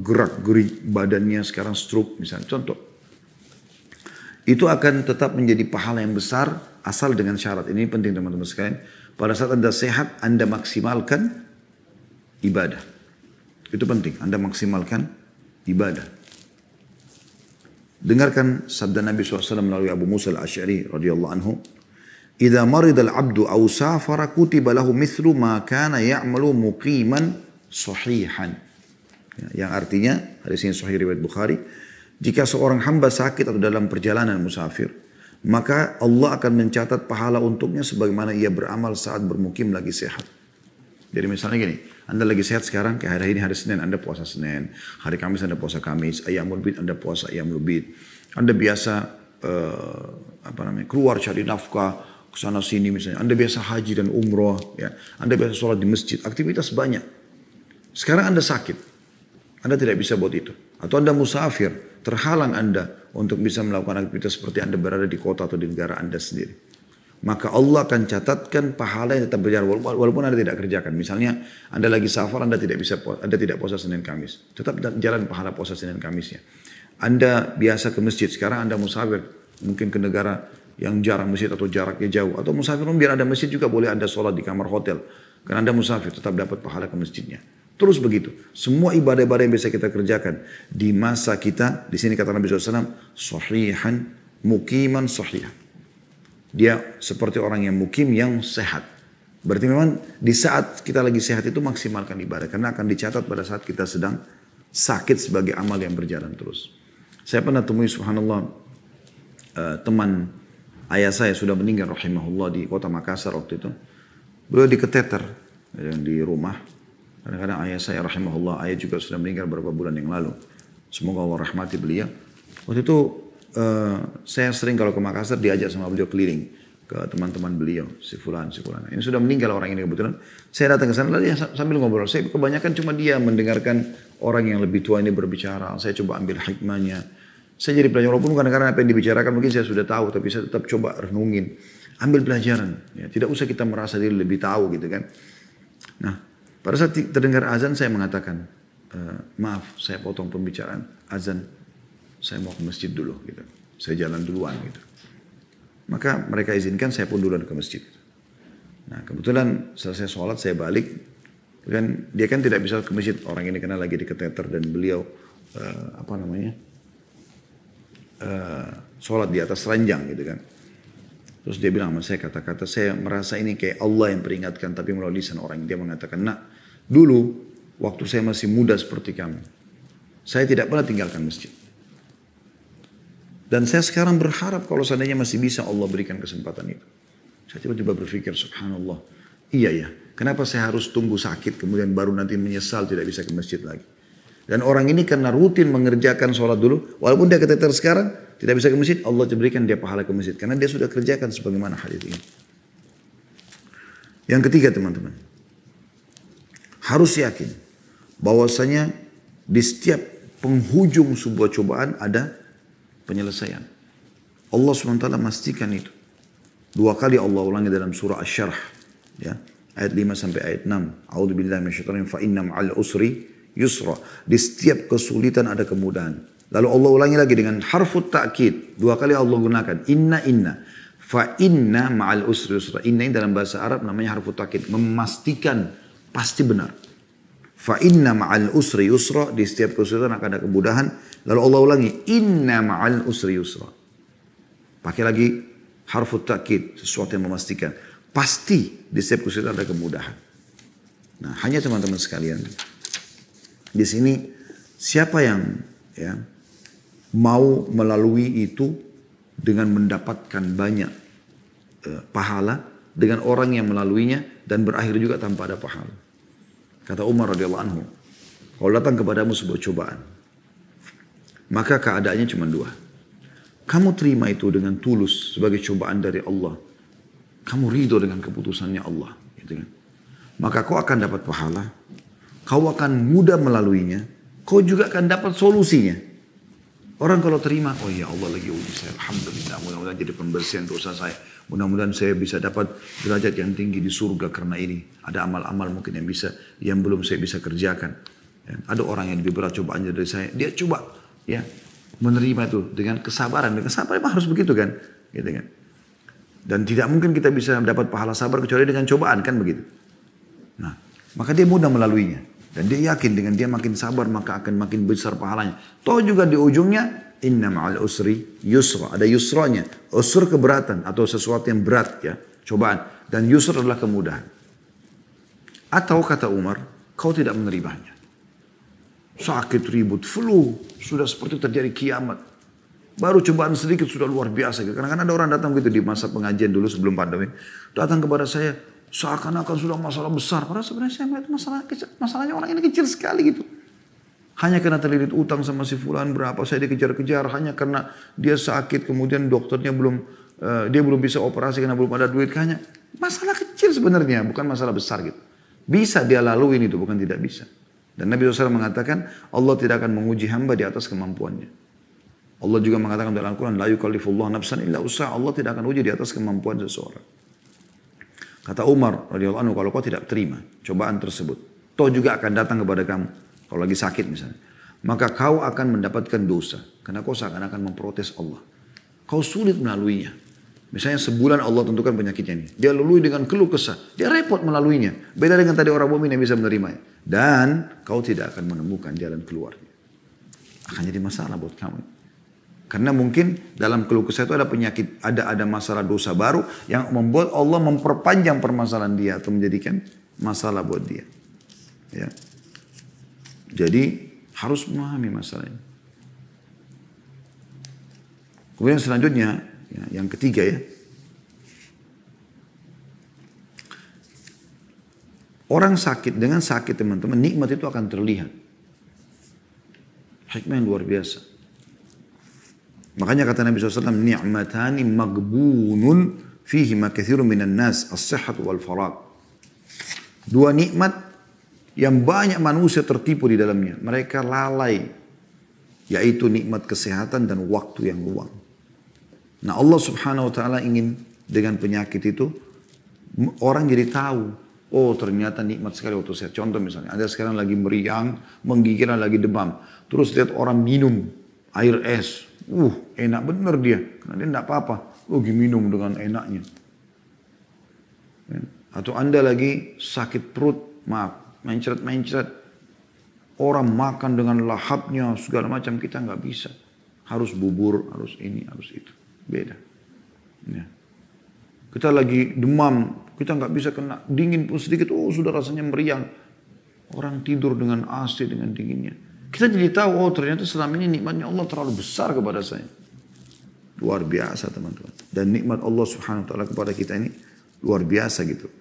gerak-gerik badannya sekarang stroke misalnya. Contoh. Itu akan tetap menjadi pahala yang besar asal dengan syarat. Ini penting teman-teman sekalian. Pada saat Anda sehat, Anda maksimalkan ibadah. Itu penting. Anda maksimalkan ibadah. Dengarkan sabda Nabi SAW melalui Abu Musa al-Ash'ari radhiyallahu anhu. Idza marida al-'abdu aw safara kutiba lahu mithlu ma kana ya'malu muqiman sahihan. Yang artinya, hadis ini sahih riwayat Bukhari, jika seorang hamba sakit atau dalam perjalanan musafir, maka Allah akan mencatat pahala untuknya sebagaimana ia beramal saat bermukim lagi sehat. Jadi misalnya gini, Anda lagi sehat sekarang, kayak hari ini hari Senin, Anda puasa Senin. Hari Kamis Anda puasa Kamis. Ayyamul bid Anda puasa Ayyamul bid. Anda biasa keluar cari nafkah ke sana sini misalnya. Anda biasa haji dan umroh, ya. Anda biasa sholat di masjid. Aktivitas banyak. Sekarang Anda sakit. Anda tidak bisa buat itu. Atau Anda musafir, terhalang Anda untuk bisa melakukan aktivitas seperti Anda berada di kota atau di negara Anda sendiri. Maka Allah akan catatkan pahala yang tetap berjalan walaupun Anda tidak kerjakan. Misalnya Anda lagi safar, Anda tidak puasa Senin Kamis. Tetap jalan pahala puasa Senin Kamisnya. Anda biasa ke masjid, sekarang Anda musafir mungkin ke negara yang jarang masjid atau jaraknya jauh. Atau musafir biar ada masjid juga boleh Anda sholat di kamar hotel. Karena Anda musafir tetap dapat pahala ke masjidnya. Terus begitu. Semua ibadah-ibadah yang bisa kita kerjakan di masa kita, di sini kata Nabi SAW, sahihan, mukiman sahihan. Dia seperti orang yang mukim yang sehat. Berarti memang di saat kita lagi sehat itu maksimalkan ibadah. Karena akan dicatat pada saat kita sedang sakit sebagai amal yang berjalan terus. Saya pernah temui subhanallah teman ayah saya sudah meninggal rahimahullah di kota Makassar waktu itu. Beliau diketeter di rumah. Kadang-kadang ayah saya rahimahullah, ayah juga sudah meninggal beberapa bulan yang lalu. Semoga Allah rahmati beliau. Waktu itu saya sering kalau ke Makassar diajak sama beliau keliling ke teman-teman beliau, si fulan. Ini sudah meninggal orang ini kebetulan. Saya datang ke sana lalu sambil ngobrol. Saya kebanyakan cuma dia mendengarkan orang yang lebih tua ini berbicara. Saya coba ambil hikmahnya. Saya jadi pelajar walaupun kadang-kadang apa yang dibicarakan mungkin saya sudah tahu, tapi saya tetap coba renungin, ambil pelajaran. Ya, tidak usah kita merasa diri lebih tahu gitu kan. Nah, pada saat terdengar azan saya mengatakan, maaf saya potong pembicaraan azan. Saya mau ke masjid dulu gitu. Saya jalan duluan gitu. Maka mereka izinkan saya pun duluan ke masjid. Nah kebetulan selesai sholat saya balik. Dia kan tidak bisa ke masjid. Orang ini karena lagi diketeter dan beliau sholat di atas ranjang gitu kan. Terus dia bilang sama saya kata-kata, saya merasa ini kayak Allah yang peringatkan tapi melalui lisan orang. Dia mengatakan, nak, dulu waktu saya masih muda seperti kamu, saya tidak pernah tinggalkan masjid. Dan saya sekarang berharap kalau seandainya masih bisa Allah berikan kesempatan itu. Saya tiba-tiba berpikir, subhanallah, iya ya, kenapa saya harus tunggu sakit kemudian baru nanti menyesal tidak bisa ke masjid lagi. Dan orang ini karena rutin mengerjakan sholat dulu, walaupun dia keteter sekarang, tidak bisa ke masjid, Allah berikan dia pahala ke masjid. Karena dia sudah kerjakan sebagaimana hadis ini. Yang ketiga teman-teman, harus yakin bahwasanya di setiap penghujung sebuah cobaan ada penyelesaian. Allah SWT memastikan itu. 2 kali Allah ulangi dalam surah Asy-Syarh, ya, ayat 5 sampai ayat 6. A'udzubillahi minasyaitonir rajim, fa inna ma'al usri yusra. Di setiap kesulitan ada kemudahan. Lalu Allah ulangi lagi dengan harfut ta'kid. 2 kali Allah gunakan inna. Fa inna ma'al usri yusra. Inna ini dalam bahasa Arab namanya harfut ta'kid, memastikan pasti benar. Fa inna ma'al usri yusra, di setiap kesulitan akan ada kemudahan. Lalu Allah ulangi inna ma'al usri yusra. Pakai lagi harfut ta'kid, sesuatu yang memastikan pasti di setiap kesulitan ada kemudahan. Nah, hanya teman-teman sekalian, di sini siapa yang ya mau melalui itu dengan mendapatkan banyak pahala dengan orang yang melaluinya dan berakhir juga tanpa ada pahala. Kata Umar radhiyallahu anhu, kalau datang kepadamu sebuah cobaan, maka keadaannya cuma 2. Kamu terima itu dengan tulus sebagai cobaan dari Allah. Kamu ridho dengan keputusannya Allah, gitu kan? Maka kau akan dapat pahala. Kau akan mudah melaluinya. Kau juga akan dapat solusinya. Orang kalau terima, oh ya Allah lagi uji saya, alhamdulillah, mudah-mudahan jadi pembersihan dosa saya. Mudah-mudahan saya bisa dapat derajat yang tinggi di surga karena ini. Ada amal-amal mungkin yang belum saya bisa kerjakan. Ya, ada orang yang lebih berat cobaannya dari saya. Dia coba ya menerima itu dengan kesabaran. Dengan kesabaran memang harus begitu kan, gitu kan. Dan tidak mungkin kita bisa dapat pahala sabar kecuali dengan cobaan kan begitu. Nah, maka dia mudah melaluinya. Dan dia yakin dengan dia makin sabar maka akan makin besar pahalanya. Toh juga di ujungnya inna ma'al usri yusra. Ada yusranya. Usr keberatan atau sesuatu yang berat ya. Cobaan. Dan yusra adalah kemudahan. Atau kata Umar, kau tidak menerimanya. Sakit, ribut, flu. Sudah seperti terjadi kiamat. Baru cobaan sedikit sudah luar biasa. Karena kan ada orang datang gitu di masa pengajian dulu sebelum pandemi. Datang kepada saya. Seakan-akan sudah masalah besar. Padahal sebenarnya saya melihat masalahnya orang ini kecil sekali gitu. Hanya karena terlilit utang sama si fulan berapa. Saya dikejar-kejar. Hanya karena dia sakit. Kemudian dokternya dia belum bisa operasi karena belum ada duit. Hanya masalah kecil sebenarnya. Bukan masalah besar gitu. Bisa dia laluin itu. Bukan tidak bisa. Dan Nabi SAW mengatakan Allah tidak akan menguji hamba di atas kemampuannya. Allah juga mengatakan dalam Al-Quran, la yukallifullah nafsan illa usaha. Allah tidak akan uji di atas kemampuan seseorang. Kata Umar radhiyallahu anhu, kalau kau tidak terima cobaan tersebut, toh juga akan datang kepada kamu. Kalau lagi sakit misalnya, maka kau akan mendapatkan dosa. Karena kau seakan-akan memprotes Allah. Kau sulit melaluinya. Misalnya sebulan Allah tentukan penyakitnya ini. Dia lalui dengan keluh kesah. Dia repot melaluinya. Beda dengan tadi orang mukmin yang bisa menerimanya. Dan kau tidak akan menemukan jalan keluarnya. Akan jadi masalah buat kamu. Karena mungkin dalam keluh kesah itu ada penyakit. Ada masalah dosa baru yang membuat Allah memperpanjang permasalahan dia. Atau menjadikan masalah buat dia. Ya. Jadi harus memahami masalah ini. Kemudian selanjutnya. Ya, yang ketiga ya. Orang sakit dengan sakit teman-teman, nikmat itu akan terlihat. Hikmah yang luar biasa. Makanya kata Nabi SAW, ni'matani magbunun fihi ma kathirun minan nas, as-sihhat wal farag. 2 nikmat yang banyak manusia tertipu di dalamnya. Mereka lalai. Yaitu nikmat kesehatan dan waktu yang luang. Nah Allah subhanahu wa ta'ala ingin dengan penyakit itu orang jadi tahu. Oh ternyata nikmat sekali waktu sehat. Contoh misalnya ada sekarang lagi meriang, menggigil, lagi demam. Terus lihat orang minum air es. Enak bener dia. Karena dia enggak apa-apa. Minum dengan enaknya. Atau anda lagi sakit perut, maaf, mencret-mencret. Orang makan dengan lahapnya segala macam kita nggak bisa. Harus bubur, harus ini, harus itu. Beda. Ya. Kita lagi demam, kita nggak bisa kena dingin pun sedikit, oh sudah rasanya meriang. Orang tidur dengan AC, dengan dinginnya. Kita jadi tahu, oh ternyata selama ini nikmatnya Allah terlalu besar kepada saya. Luar biasa teman-teman. Dan nikmat Allah subhanahu wa ta'ala kepada kita ini luar biasa gitu.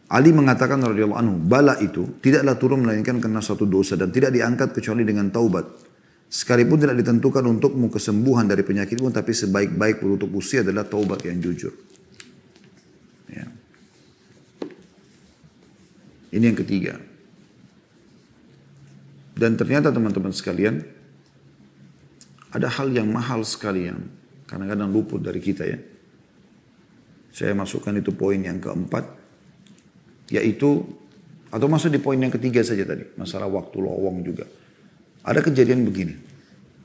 Ali mengatakan radhiyallahu anhu, bala itu tidaklah turun melainkan karena suatu dosa dan tidak diangkat kecuali dengan taubat. Sekalipun tidak ditentukan untukmu kesembuhan dari penyakitmu, tapi sebaik-baik penutup usia adalah taubat yang jujur. Ya. Ini yang ketiga. Dan ternyata teman-teman sekalian, ada hal yang mahal sekali yang kadang-kadang luput dari kita ya. Saya masukkan itu poin yang keempat, yaitu, atau masuk di poin yang ketiga saja tadi, masalah waktu lowong juga. Ada kejadian begini,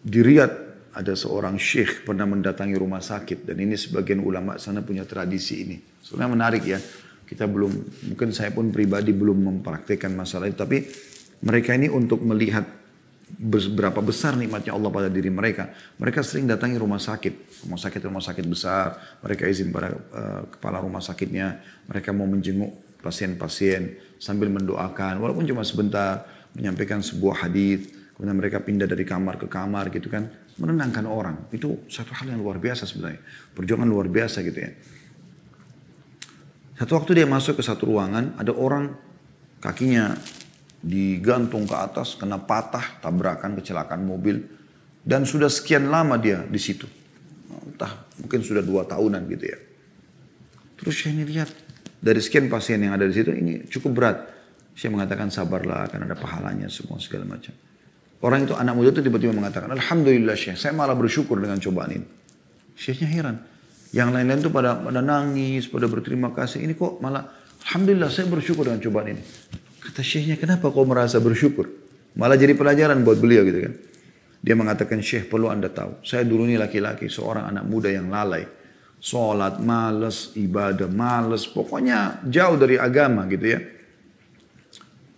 di Riyadh ada seorang syekh pernah mendatangi rumah sakit, dan ini sebagian ulama sana punya tradisi ini. Sebenarnya menarik ya, kita belum, mungkin saya pun pribadi belum mempraktekkan masalah itu, tapi mereka ini untuk melihat berapa besar nikmatnya Allah pada diri mereka. Mereka sering datangi rumah sakit besar. Mereka izin pada kepala rumah sakitnya, mereka mau menjenguk pasien-pasien sambil mendoakan, walaupun cuma sebentar, menyampaikan sebuah hadis. Kemudian mereka pindah dari kamar ke kamar gitu kan, menenangkan orang. Itu satu hal yang luar biasa sebenarnya, perjuangan luar biasa gitu ya. Satu waktu dia masuk ke satu ruangan, ada orang kakinya digantung ke atas, kena patah, tabrakan, kecelakaan mobil. Dan sudah sekian lama dia di situ. Entah, mungkin sudah 2 tahunan gitu ya. Terus saya ini lihat, dari sekian pasien yang ada di situ, ini cukup berat. Saya mengatakan sabarlah, akan ada pahalanya semua segala macam. Orang itu, anak muda itu tiba-tiba mengatakan, Alhamdulillah Syekh, saya malah bersyukur dengan cobaan ini. Syekhnya heran. Yang lain-lain itu pada nangis, pada berterima kasih. Ini kok malah, Alhamdulillah saya bersyukur dengan cobaan ini. Kata syekhnya, kenapa kau merasa bersyukur? Malah jadi pelajaran buat beliau gitu kan. Dia mengatakan, Syekh perlu anda tahu, saya dulu ini laki-laki, seorang anak muda yang lalai. Sholat malas, ibadah malas, pokoknya jauh dari agama gitu ya.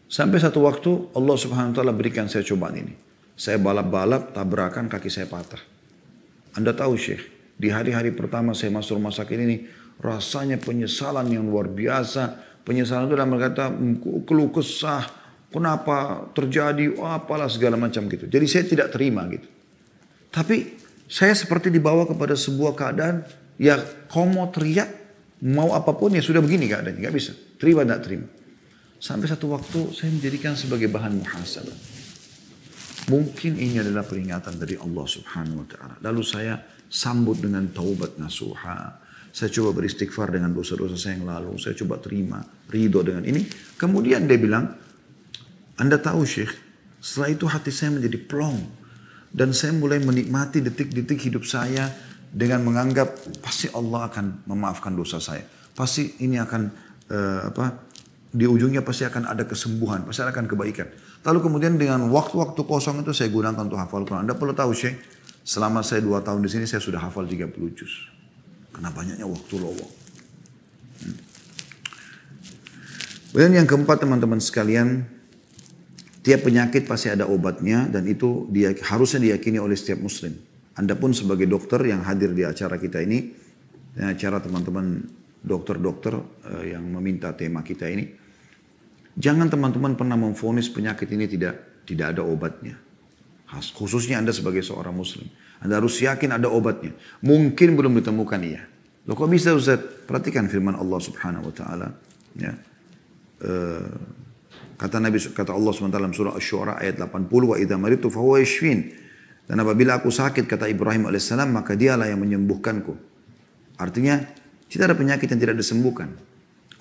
Sampai satu waktu Allah subhanahu wa ta'ala berikan saya cobaan ini. Saya balap-balap, tabrakan, kaki saya patah. Anda tahu Syekh, di hari-hari pertama saya masuk rumah sakit ini, rasanya penyesalan yang luar biasa. Penyesalan itu dalam kata keluh kesah, kenapa terjadi, apalah segala macam gitu. Jadi saya tidak terima gitu. Tapi saya seperti dibawa kepada sebuah keadaan, ya kau mau teriak, mau apapun ya sudah begini keadaannya, gak bisa. Terima tidak terima. Sampai satu waktu saya menjadikan sebagai bahan muhasabah. Mungkin ini adalah peringatan dari Allah subhanahu wa ta'ala. Lalu saya sambut dengan taubat nasuha. Saya coba beristighfar dengan dosa-dosa saya yang lalu. Saya coba terima, ridho dengan ini. Kemudian dia bilang, Anda tahu Syekh, setelah itu hati saya menjadi plong. Dan saya mulai menikmati detik-detik hidup saya dengan menganggap pasti Allah akan memaafkan dosa saya. Pasti ini akan di ujungnya pasti akan ada kesembuhan, pasti akan kebaikan. Lalu kemudian dengan waktu-waktu kosong itu saya gunakan untuk hafal Quran. Anda perlu tahu Syekh, selama saya 2 tahun di sini saya sudah hafal 30 juz. Karena banyaknya waktu lowong. Dan yang keempat teman-teman sekalian, tiap penyakit pasti ada obatnya dan itu harusnya diyakini oleh setiap muslim. Anda pun sebagai dokter yang hadir di acara kita ini, acara teman-teman dokter-dokter yang meminta tema kita ini, jangan teman-teman pernah memvonis penyakit ini tidak ada obatnya. Khususnya Anda sebagai seorang muslim. Anda harus yakin ada obatnya. Mungkin belum ditemukan iya. Loh kok bisa Ustaz? Perhatikan firman Allah subhanahu wa ta'ala. Ya. Kata Allah SWT dalam surah Asy-Syu'ara ayat 80, wa idza maritu fahuwa yashfin. Dan apabila aku sakit, kata Ibrahim alaihissalam, maka dialah yang menyembuhkanku. Artinya, tidak ada penyakit yang tidak disembuhkan.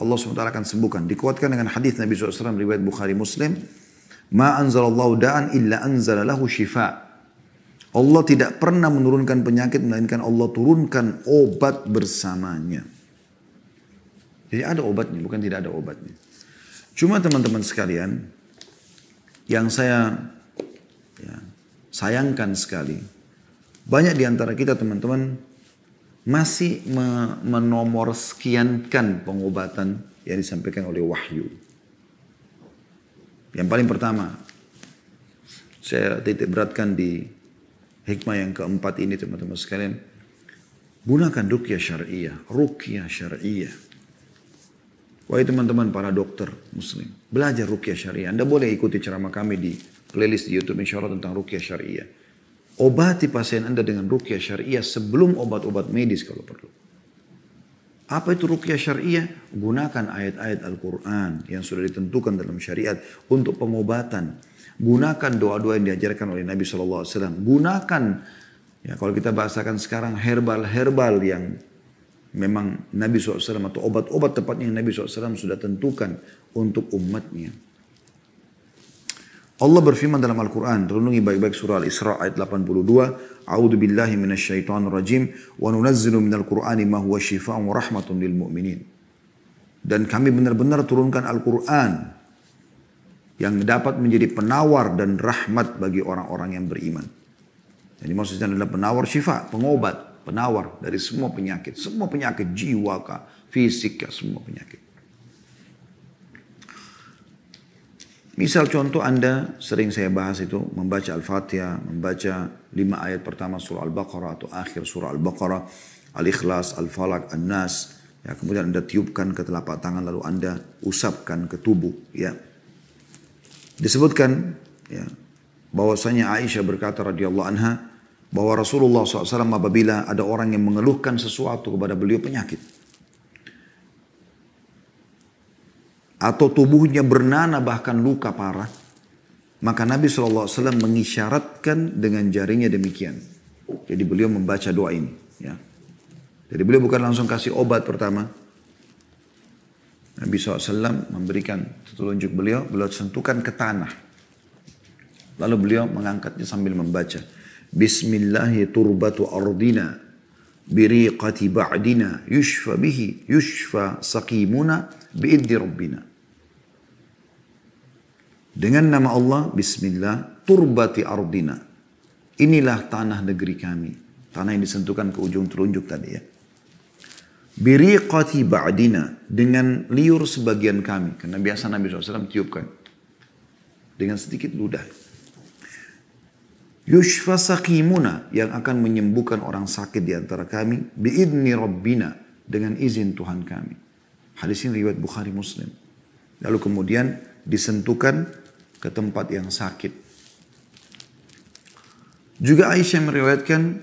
Allah SWT akan sembuhkan. Dikuatkan dengan hadis Nabi SAW riwayat Bukhari Muslim. Ma anzalallahu da'an illa anzala lahu shifa. Allah tidak pernah menurunkan penyakit, melainkan Allah turunkan obat bersamanya. Jadi ada obatnya, bukan tidak ada obatnya. Cuma teman-teman sekalian, yang saya sayangkan sekali, banyak di antara kita teman-teman masih menomor sekiankan pengobatan yang disampaikan oleh wahyu. Yang paling pertama, saya titik beratkan di hikmah yang keempat ini teman-teman sekalian. Gunakan ruqyah syariah, ruqyah syariah. Wahai teman-teman para dokter muslim, belajar ruqyah syariah. Anda boleh ikuti ceramah kami di playlist di YouTube insya Allah tentang ruqyah syariah. Obati pasien Anda dengan ruqyah syariah sebelum obat-obat medis kalau perlu. Apa itu ruqyah syariah? Gunakan ayat-ayat Al-Quran yang sudah ditentukan dalam syariat untuk pengobatan. Gunakan doa-doa yang diajarkan oleh Nabi SAW. Gunakan, ya kalau kita bahasakan sekarang, herbal-herbal yang memang Nabi SAW atau obat-obat tepatnya yang Nabi SAW sudah tentukan untuk umatnya. Allah berfirman dalam Al-Quran, renungi baik-baik surah Al-Isra ayat 82, A'udzu billahi minasyaitonir rajim wa nunazzilu minal Qur'ani ma huwa syifaa'un wa rahmatun lil mu'minin. Dan kami benar-benar turunkan Al-Quran yang dapat menjadi penawar dan rahmat bagi orang-orang yang beriman. Jadi maksudnya adalah penawar syifa, pengobat, penawar dari semua penyakit jiwa kah, fisik kah, semua penyakit. Misal contoh Anda sering saya bahas itu membaca Al-Fatihah, membaca 5 ayat pertama surah Al-Baqarah atau akhir surah Al-Baqarah, Al-Ikhlas, Al-Falaq, An-Nas. Ya, kemudian Anda tiupkan ke telapak tangan lalu Anda usapkan ke tubuh. Ya. Disebutkan ya, bahwasanya Aisyah berkata radhiyallahu anha bahwa Rasulullah SAW apabila ada orang yang mengeluhkan sesuatu kepada beliau penyakit, atau tubuhnya bernanah bahkan luka parah, maka Nabi SAW mengisyaratkan dengan jarinya demikian. Jadi beliau membaca doa ini. Ya. Jadi beliau bukan langsung kasih obat pertama. Nabi SAW memberikan petunjuk beliau sentuhkan ke tanah. Lalu beliau mengangkatnya sambil membaca. Bismillahi turbatu ardina biriqati ba'dina yushfa bihi yushfa saqimuna biidni rabbina. Dengan nama Allah, bismillah, turbati ardina. Inilah tanah negeri kami. Tanah yang disentuhkan ke ujung telunjuk tadi ya. Biriqati ba'dina, dengan liur sebagian kami. Karena biasa Nabi SAW tiupkan. Dengan sedikit ludah. Yushfa saqimuna, yang akan menyembuhkan orang sakit di antara kami. Biidni rabbina, dengan izin Tuhan kami. Hadis ini riwayat Bukhari Muslim. Lalu kemudian disentuhkan ke tempat yang sakit. Juga Aisyah meriwayatkan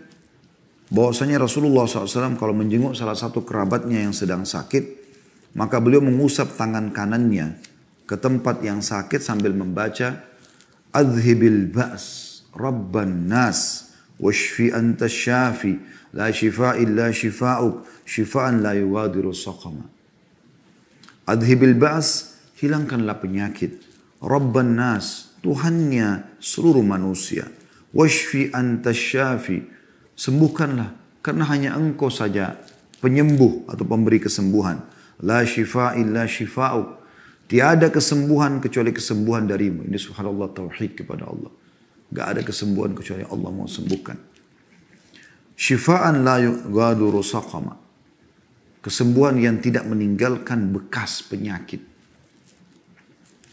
bahwasanya Rasulullah SAW kalau menjenguk salah satu kerabatnya yang sedang sakit, maka beliau mengusap tangan kanannya ke tempat yang sakit sambil membaca Adhibil ba's rabban nas washfi anta syafi la shifa illa shifa'uk shifa'an la yughadiru saqama. Adhibil ba's, hilangkanlah penyakit. Rabban nas, Tuhannya seluruh manusia. Washfi anta syafi, sembuhkanlah karena hanya Engkau saja penyembuh atau pemberi kesembuhan. La shifa illa shifa'uk, tiada kesembuhan kecuali kesembuhan darimu. Ini subhanallah tauhid kepada Allah. Gak ada kesembuhan kecuali Allah mau sembuhkan. Shifa'an la yughadiru saqama, kesembuhan yang tidak meninggalkan bekas penyakit.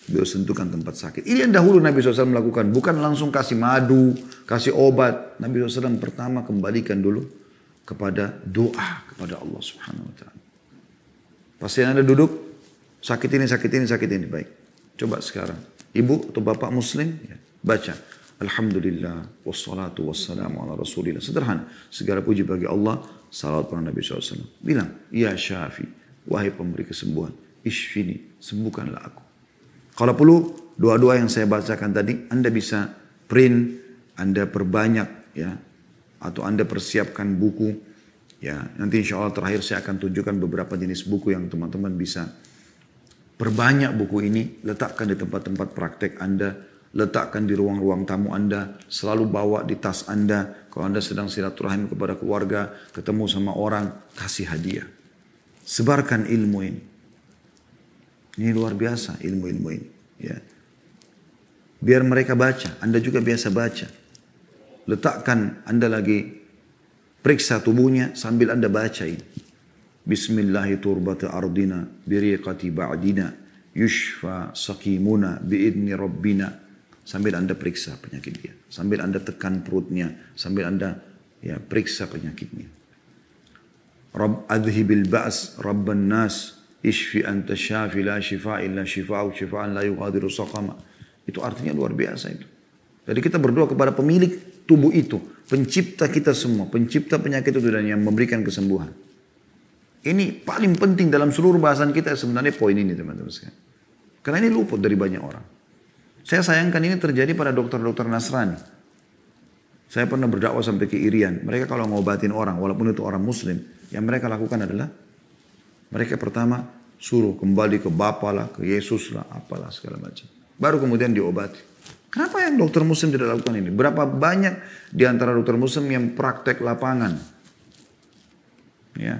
Beliau sentuhkan tempat sakit. Ini yang dahulu Nabi SAW melakukan. Bukan langsung kasih madu, kasih obat. Nabi SAW pertama kembalikan dulu kepada doa kepada Allah Subhanahu Wa Taala. Pasien Anda duduk, sakit ini, sakit ini, sakit ini. Baik, coba sekarang. Ibu atau bapak muslim, ya, baca. Alhamdulillah, wassalatu wassalamu ala rasulillah. Sederhana. Segala puji bagi Allah, salawat pada Nabi SAW. Bilang, ya syafi, wahai pemberi kesembuhan. Ishfini, sembuhkanlah aku. Kalau perlu doa-doa yang saya bacakan tadi, Anda bisa print, Anda perbanyak ya, atau Anda persiapkan buku ya. Nanti insya Allah terakhir saya akan tunjukkan beberapa jenis buku yang teman-teman bisa perbanyak buku ini, letakkan di tempat-tempat praktek Anda, letakkan di ruang-ruang tamu Anda, selalu bawa di tas Anda. Kalau Anda sedang silaturahim kepada keluarga, ketemu sama orang, kasih hadiah. Sebarkan ilmu ini. Ini luar biasa ilmu-ilmu ini. Ya. Biar mereka baca. Anda juga biasa baca. Letakkan Anda lagi periksa tubuhnya sambil Anda baca ini. Bismillahi turbati ardina biriqati ba'dina yushfa saqimuna biidni rabbina. sambil Anda periksa penyakit dia. Sambil Anda tekan perutnya, sambil Anda periksa penyakitnya. Rabb adhibil ba's rabban nas ishfi anta syafi la shifa illa shifa'u shifa'an la yughadiru saqama. Itu artinya luar biasa itu. Jadi kita berdoa kepada pemilik tubuh itu, pencipta kita semua, pencipta penyakit itu dan yang memberikan kesembuhan. Ini paling penting dalam seluruh bahasan kita sebenarnya poin ini teman-teman sekalian. Karena ini luput dari banyak orang. Saya sayangkan ini terjadi pada dokter-dokter Nasrani. Saya pernah berdakwah sampai ke Irian. Mereka kalau ngobatin orang, walaupun itu orang Muslim, yang mereka lakukan adalah mereka pertama suruh kembali ke Bapa lah, ke Yesus lah, apalah segala macam. Baru kemudian diobati. Kenapa yang dokter Muslim tidak lakukan ini? Berapa banyak di antara dokter Muslim yang praktek lapangan, ya,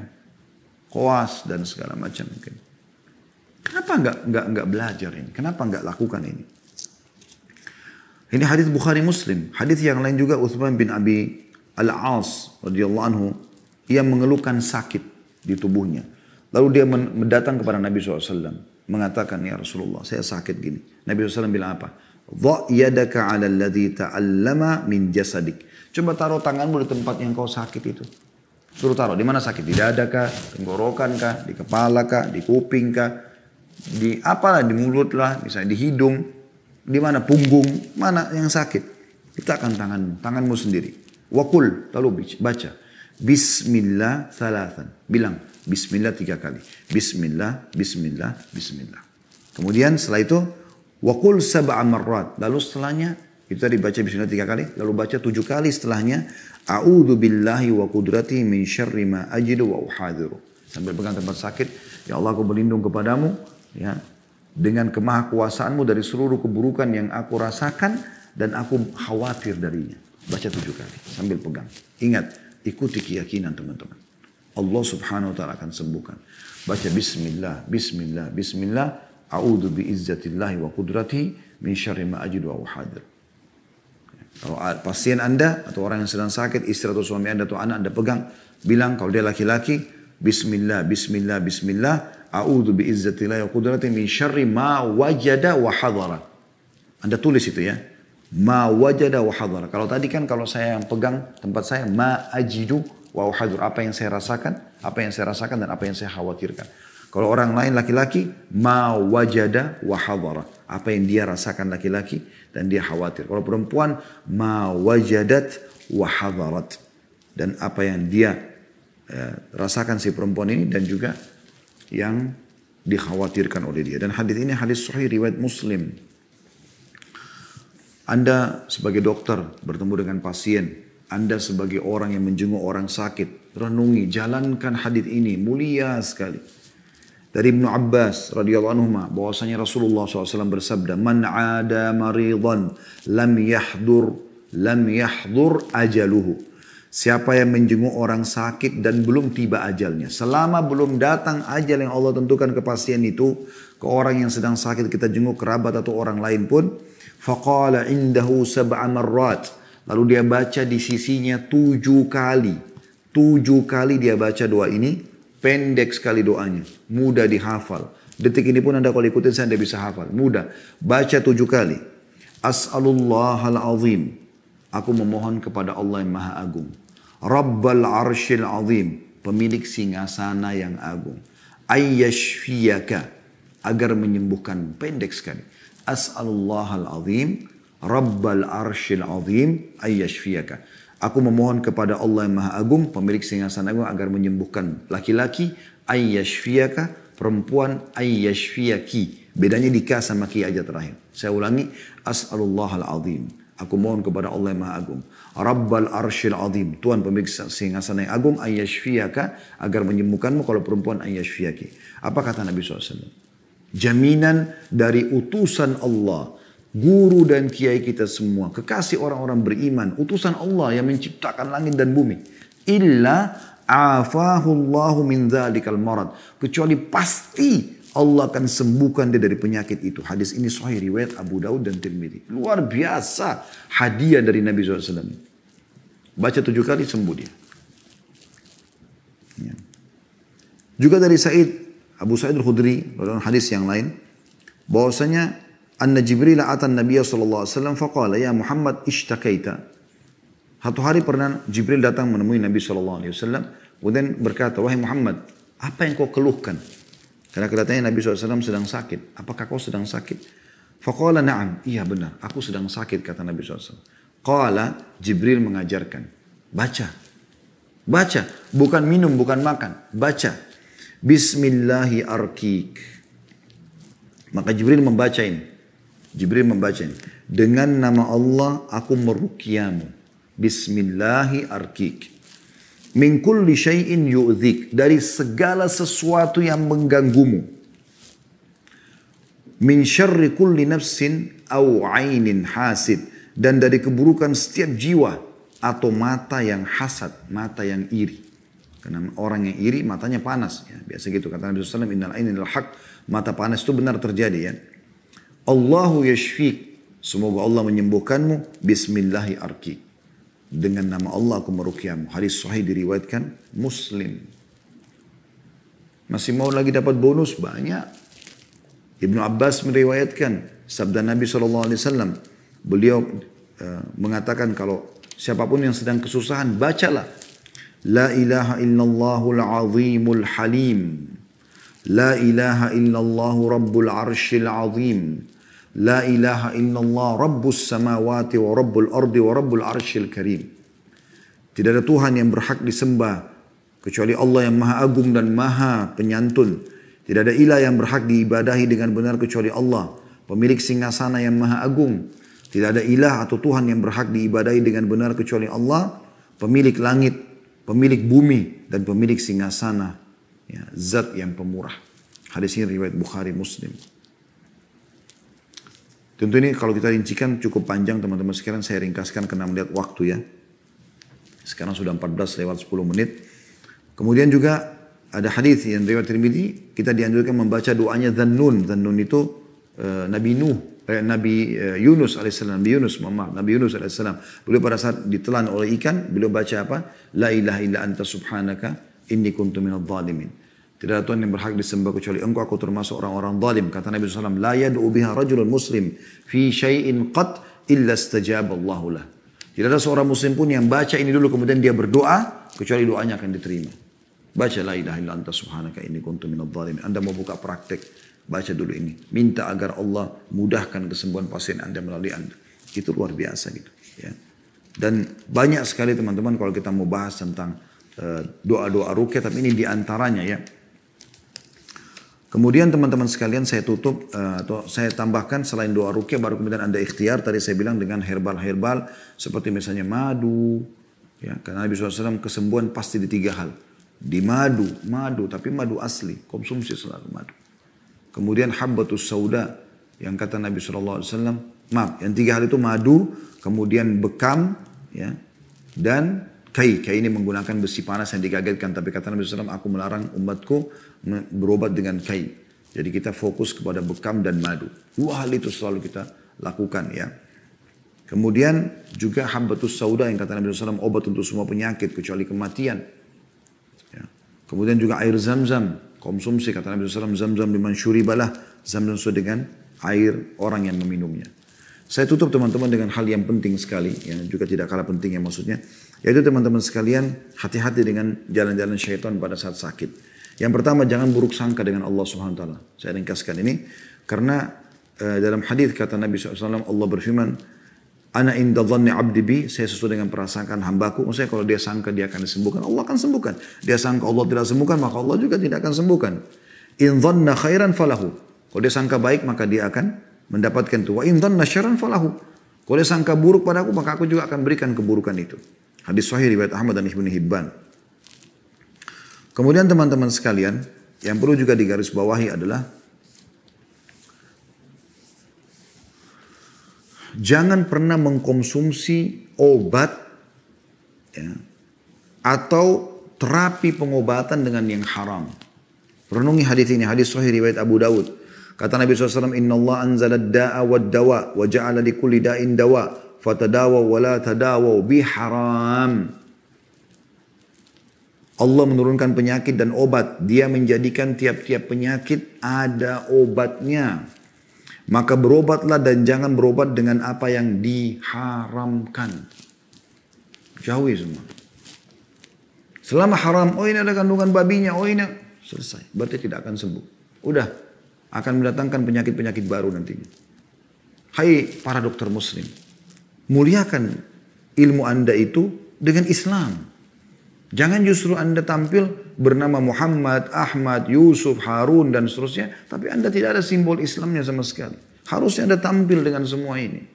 koas dan segala macam mungkin. Kenapa nggak belajar ini? Kenapa nggak lakukan ini? Ini hadis Bukhari Muslim. Hadis yang lain juga Uthman bin Abi Al-As radhiyallahu anhu, ia mengeluhkan sakit di tubuhnya. Lalu dia mendatang kepada Nabi SAW. Mengatakan, ya Rasulullah, saya sakit gini. Nabi SAW bilang apa? Dha' yadaka 'ala alladhi ta'allama min jasadik. Coba taruh tanganmu di tempat yang kau sakit itu. Suruh taruh. Di mana sakit? Di dada kah? Tenggorokan kah? Di kepala kah? Di kuping kah? Di apalah? Di mulut lah. Misalnya di hidung. Di mana? Punggung. Mana yang sakit? Letakkan tanganmu. Tanganmu sendiri. Wakul. Lalu baca. Bismillah thalathan. Bilang. Bismillah 3 kali. Bismillah, Bismillah, Bismillah. Kemudian setelah itu, Waqul sab'a marrat. Lalu setelahnya, itu tadi baca Bismillah 3 kali. Lalu baca 7 kali setelahnya, A'udhu billahi wa qudrati min syarri ma ajidu wa uhadiru. Sambil pegang tempat sakit, ya Allah aku berlindung kepadamu, ya, dengan kemahakuasaanmu dari seluruh keburukan yang aku rasakan dan aku khawatir darinya. Baca 7 kali sambil pegang. Ingat, ikuti keyakinan teman-teman. Allah subhanahu wa ta'ala akan sembuhkan. Baca bismillah, bismillah, bismillah. A'udhu bi'izzatillahi wa qudratihi min syarri ma ajidu wa uhadir. Kalau pasien Anda atau orang yang sedang sakit, istri atau suami Anda atau anak Anda pegang. Bilang kalau dia laki-laki, bismillah, bismillah, bismillah. A'udhu bi'izzatillahi wa qudratihi min syarri ma wajada wa hadara. Anda tulis itu ya. Ma wajada wa hadara. Kalau tadi kan kalau saya yang pegang tempat saya, ma ajidu wa uhadur, apa yang saya rasakan dan apa yang saya khawatirkan. Kalau orang lain laki-laki, ma wajada wa hadara, apa yang dia rasakan laki-laki dan dia khawatir. Kalau perempuan, ma wajadat wa hadarat, dan apa yang dia rasakan si perempuan ini dan juga yang dikhawatirkan oleh dia. Dan hadis ini hadis sahih riwayat Muslim. Anda sebagai dokter bertemu dengan pasien, Anda sebagai orang yang menjenguk orang sakit, renungi, jalankan hadis ini, mulia sekali. Dari Ibnu Abbas radhiyallahu anhu bahwasanya Rasulullah SAW bersabda, "Man 'ada maridan lam yahdur ajaluhu." Siapa yang menjenguk orang sakit dan belum tiba ajalnya, selama belum datang ajal yang Allah tentukan ke pasien itu, ke orang yang sedang sakit kita jenguk, kerabat atau orang lain pun, faqala indahu sab'a marrat. Lalu dia baca di sisinya 7 kali. 7 kali dia baca doa ini. Pendek sekali doanya. Mudah dihafal. Detik ini pun Anda kalau ikutin saya Anda bisa hafal. Mudah. Baca 7 kali. As'alullahal azim. Aku memohon kepada Allah yang maha agung. Rabbal arshil azim. Pemilik singgasana yang agung. Ayyashfiyaka. Agar menyembuhkan. Pendek sekali. As'alullahal azim. Rabbal arshil azim ayyashfiyaka. Aku memohon kepada Allah yang maha agung, pemilik singgasana agung agar menyembuhkan laki-laki, ayyashfiyaka, perempuan ayyashfiyaki. Bedanya di ka sama ki aja terakhir. Saya ulangi, as'alullahal azim. Aku mohon kepada Allah yang maha agung. Rabbal arshil azim. Tuhan pemilik singgasana yang agung, ayyashfiyaka, agar menyembuhkanmu. Kalau perempuan ayyashfiyaki. Apa kata Nabi SAW? Jaminan dari utusan Allah, guru dan kiai kita semua, kekasih orang-orang beriman, utusan Allah yang menciptakan langit dan bumi. Illa afahullahu min dzalikal marad. Kecuali pasti Allah akan sembuhkan dia dari penyakit itu. Hadis ini sahih riwayat Abu Daud dan Tirmidzi. Luar biasa hadiah dari Nabi SAW. Baca 7 kali sembuh dia. Ya. Juga dari Abu Sa'id al-Khudri dalam hadis yang lain, bahwasanya anna Jibril atan Nabiya sallallahu alaihi wasallam faqala ya Muhammad ishtakaita. Satu hari pernah Jibril datang menemui Nabi sallallahu alaihi wasallam kemudian berkata, wahai Muhammad, apa yang kau keluhkan? Karena kelihatannya Nabi SAW sedang sakit. Apakah kau sedang sakit? Faqala na'am. Iya benar, aku sedang sakit, kata Nabi SAW. Qala, Jibril mengajarkan. Baca. Baca. Bukan minum, bukan makan. Baca. Bismillahi arkik. Maka Jibril membaca ini. Jibril membaca ini. Dengan nama Allah aku meruqyamu. Bismillahi arkik. Min kulli syai'in yu'dhik. Dari segala sesuatu yang mengganggumu. Min syarri kulli nafsin au ainin hasid. Dan dari keburukan setiap jiwa atau mata yang hasad, mata yang iri. Karena orang yang iri matanya panas. Ya, biasa gitu kata Nabi SAW, innal ainil haq. Mata panas itu benar terjadi ya. Allahu yashfik. Semoga Allah menyembuhkanmu. Bismillahi arkik. Dengan nama Allah aku meruqyamu. Hadis sahih diriwayatkan Muslim. Masih mau lagi dapat bonus? Banyak. Ibnu Abbas meriwayatkan sabda Nabi SAW. Beliau mengatakan kalau siapapun yang sedang kesusahan, bacalah. La ilaha illallahul azimul halim. La ilaha illallahu rabbul arshil azim. La ilaha illallah rabbus samawati wa rabbul ardi wa rabbul arshil karim. Tidak ada Tuhan yang berhak disembah kecuali Allah yang maha agung dan maha penyantun. Tidak ada ilah yang berhak diibadahi dengan benar kecuali Allah, pemilik singgasana yang maha agung. Tidak ada ilah atau Tuhan yang berhak diibadahi dengan benar kecuali Allah, pemilik langit, pemilik bumi, dan pemilik singgasana. Ya, zat yang pemurah. Hadis ini riwayat Bukhari Muslim. Tentu ini kalau kita rincikan cukup panjang teman-teman sekalian, saya ringkaskan karena melihat waktu ya. Sekarang sudah 14 lewat 10 menit. Kemudian juga ada hadis yang riwayat Tirmidzi, kita dianjurkan membaca doanya Dhannun. Dhannun itu Nabi Yunus alaihissalam, Nabi Yunus alaihissalam. Beliau pada saat ditelan oleh ikan, beliau baca apa? La ilaha illa anta subhanaka inni kuntu minadh dhalimin. Tidak ada Tuhan yang berhak disembah kecuali engkau, aku termasuk orang-orang zalim. Kata Nabi SAW, la yad'u biha rajulun muslim fi syai'in qat illa istajaba Allahu lah. Tidak ada seorang muslim pun yang baca ini dulu kemudian dia berdoa, kecuali doanya akan diterima. Baca la ilaha illa anta subhanaka inni kuntu minadh dhalimin. Anda mau buka praktek, baca dulu ini. Minta agar Allah mudahkan kesembuhan pasien Anda melalui Anda. Itu luar biasa gitu. Ya. Dan banyak sekali teman-teman kalau kita mau bahas tentang doa-doa ruqyah, tapi ini diantaranya ya. Kemudian teman-teman sekalian saya tutup atau saya tambahkan selain doa ruqyah baru kemudian Anda ikhtiar tadi saya bilang dengan herbal-herbal seperti misalnya madu. Ya, karena Nabi SAW kesembuhan pasti di 3 hal. Di madu tapi madu asli, konsumsi selalu madu. Kemudian habbatus sauda yang kata Nabi SAW, yang 3 hal itu madu, kemudian bekam, ya, dan kai ini menggunakan besi panas yang dikagetkan. Tapi kata Nabi SAW, aku melarang umatku berobat dengan kai. Jadi kita fokus kepada bekam dan madu. 2 hal itu selalu kita lakukan ya. Kemudian juga habbatus sauda yang kata Nabi SAW, obat untuk semua penyakit kecuali kematian. Ya. Kemudian juga air zam-zam, konsumsi kata Nabi SAW, zam-zam liman syuribalah, zam-zam sesuai dengan air orang yang meminumnya. Saya tutup teman-teman dengan hal yang penting sekali, yang juga tidak kalah pentingnya maksudnya. Yaitu teman-teman sekalian, hati-hati dengan jalan-jalan syaitan pada saat sakit. Yang pertama, jangan buruk sangka dengan Allah Subhanahu Wa Taala. Saya ringkaskan ini, karena dalam hadis kata Nabi SAW, Allah berfirman, Ana inda dhanni abdi bi, saya sesuai dengan perasaan hambaku. Maksudnya kalau dia sangka dia akan disembuhkan, Allah akan sembuhkan. Dia sangka Allah tidak sembuhkan, maka Allah juga tidak akan sembuhkan. In dhanna khairan falahu. Kalau dia sangka baik, maka dia akan mendapatkan itu. Wa in dhanna syarran falahu. Kalau dia sangka buruk padaku, maka aku juga akan berikan keburukan itu. Hadis sahih riwayat Ahmad dan Ibnu Hibban. Kemudian teman-teman sekalian, yang perlu juga digarisbawahi adalah jangan pernah mengkonsumsi obat ya, atau terapi pengobatan dengan yang haram. Renungi hadis ini, hadis sahih riwayat Abu Dawud. Kata Nabi SAW, Inna Allah anzala da'a wa dawa wa ja'ala li kulli da'in dawa fatadawa wa la tadawa biharam. Allah menurunkan penyakit dan obat. Dia menjadikan tiap-tiap penyakit ada obatnya. Maka berobatlah dan jangan berobat dengan apa yang diharamkan. Jauhi semua. Selama haram, oh ini ada kandungan babinya, oh ini selesai. Berarti tidak akan sembuh. Udah, akan mendatangkan penyakit-penyakit baru nantinya. Hai para dokter muslim, muliakan ilmu Anda itu dengan Islam. Jangan justru Anda tampil bernama Muhammad, Ahmad, Yusuf, Harun dan seterusnya. Tapi Anda tidak ada simbol Islamnya sama sekali. Harusnya Anda tampil dengan semua ini.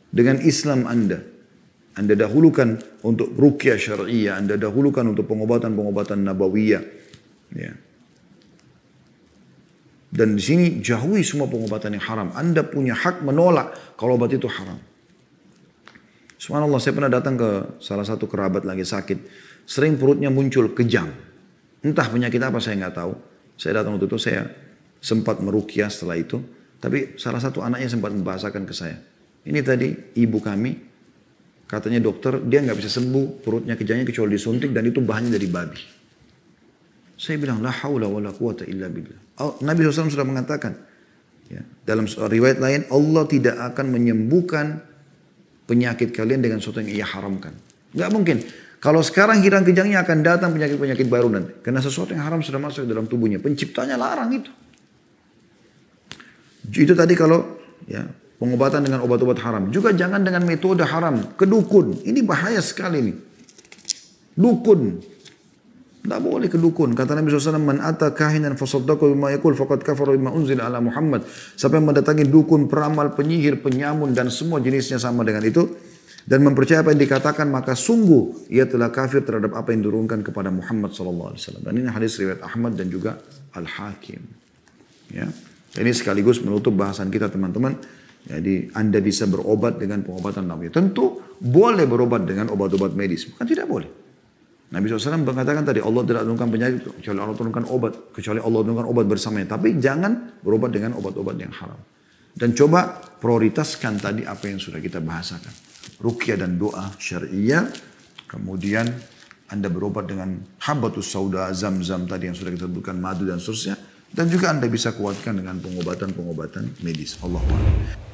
Dengan Islam Anda. Anda dahulukan untuk ruqyah syar'iyah. Anda dahulukan untuk pengobatan-pengobatan nabawiyah. Ya. Dan di sini jauhi semua pengobatan yang haram. Anda punya hak menolak kalau obat itu haram. Subhanallah, saya pernah datang ke salah satu kerabat lagi sakit. Sering perutnya muncul kejang. Entah penyakit apa saya nggak tahu. Saya datang waktu itu, saya sempat meruqyah setelah itu. Tapi salah satu anaknya sempat membahasakan ke saya. Ini tadi ibu kami, katanya dokter dia nggak bisa sembuh perutnya kejangnya kecuali disuntik dan itu bahannya dari babi. Saya bilang la haula wala quwata illa billah. Nabi SAW sudah mengatakan ya, dalam riwayat lain Allah tidak akan menyembuhkan penyakit kalian dengan sesuatu yang ia haramkan. Nggak mungkin. Kalau sekarang hilang kejangnya akan datang penyakit-penyakit baru nanti. Karena sesuatu yang haram sudah masuk dalam tubuhnya. Penciptanya larang itu. Itu tadi kalau ya pengobatan dengan obat-obat haram. Juga jangan dengan metode haram. Kedukun. Ini bahaya sekali nih. Dukun. Tidak boleh kedukun. Kata Nabi SAW, Man ata kahinan fasaddaqa bima yaqul faqad kafara bima unzila ala Muhammad. Siapa yang mendatangi dukun, peramal, penyihir, penyamun dan semua jenisnya sama dengan itu. Dan mempercayai apa yang dikatakan, maka sungguh ia telah kafir terhadap apa yang diturunkan kepada Muhammad SAW. Dan ini hadis riwayat Ahmad dan juga Al-Hakim. Ya. Ini sekaligus menutup bahasan kita teman-teman. Jadi Anda bisa berobat dengan pengobatan nabawi. Tentu boleh berobat dengan obat-obat medis. Bukan tidak boleh. Nabi SAW mengatakan tadi Allah tidak turunkan penyakit kecuali Allah turunkan obat. Kecuali Allah turunkan obat bersamanya. Tapi jangan berobat dengan obat-obat yang haram. Dan coba prioritaskan tadi apa yang sudah kita bahasakan. Ruqyah dan doa syariah, kemudian Anda berobat dengan habbatus sauda, zam-zam tadi yang sudah kita sebutkan, madu dan seterusnya, dan juga Anda bisa kuatkan dengan pengobatan-pengobatan medis. Allahu a'lam.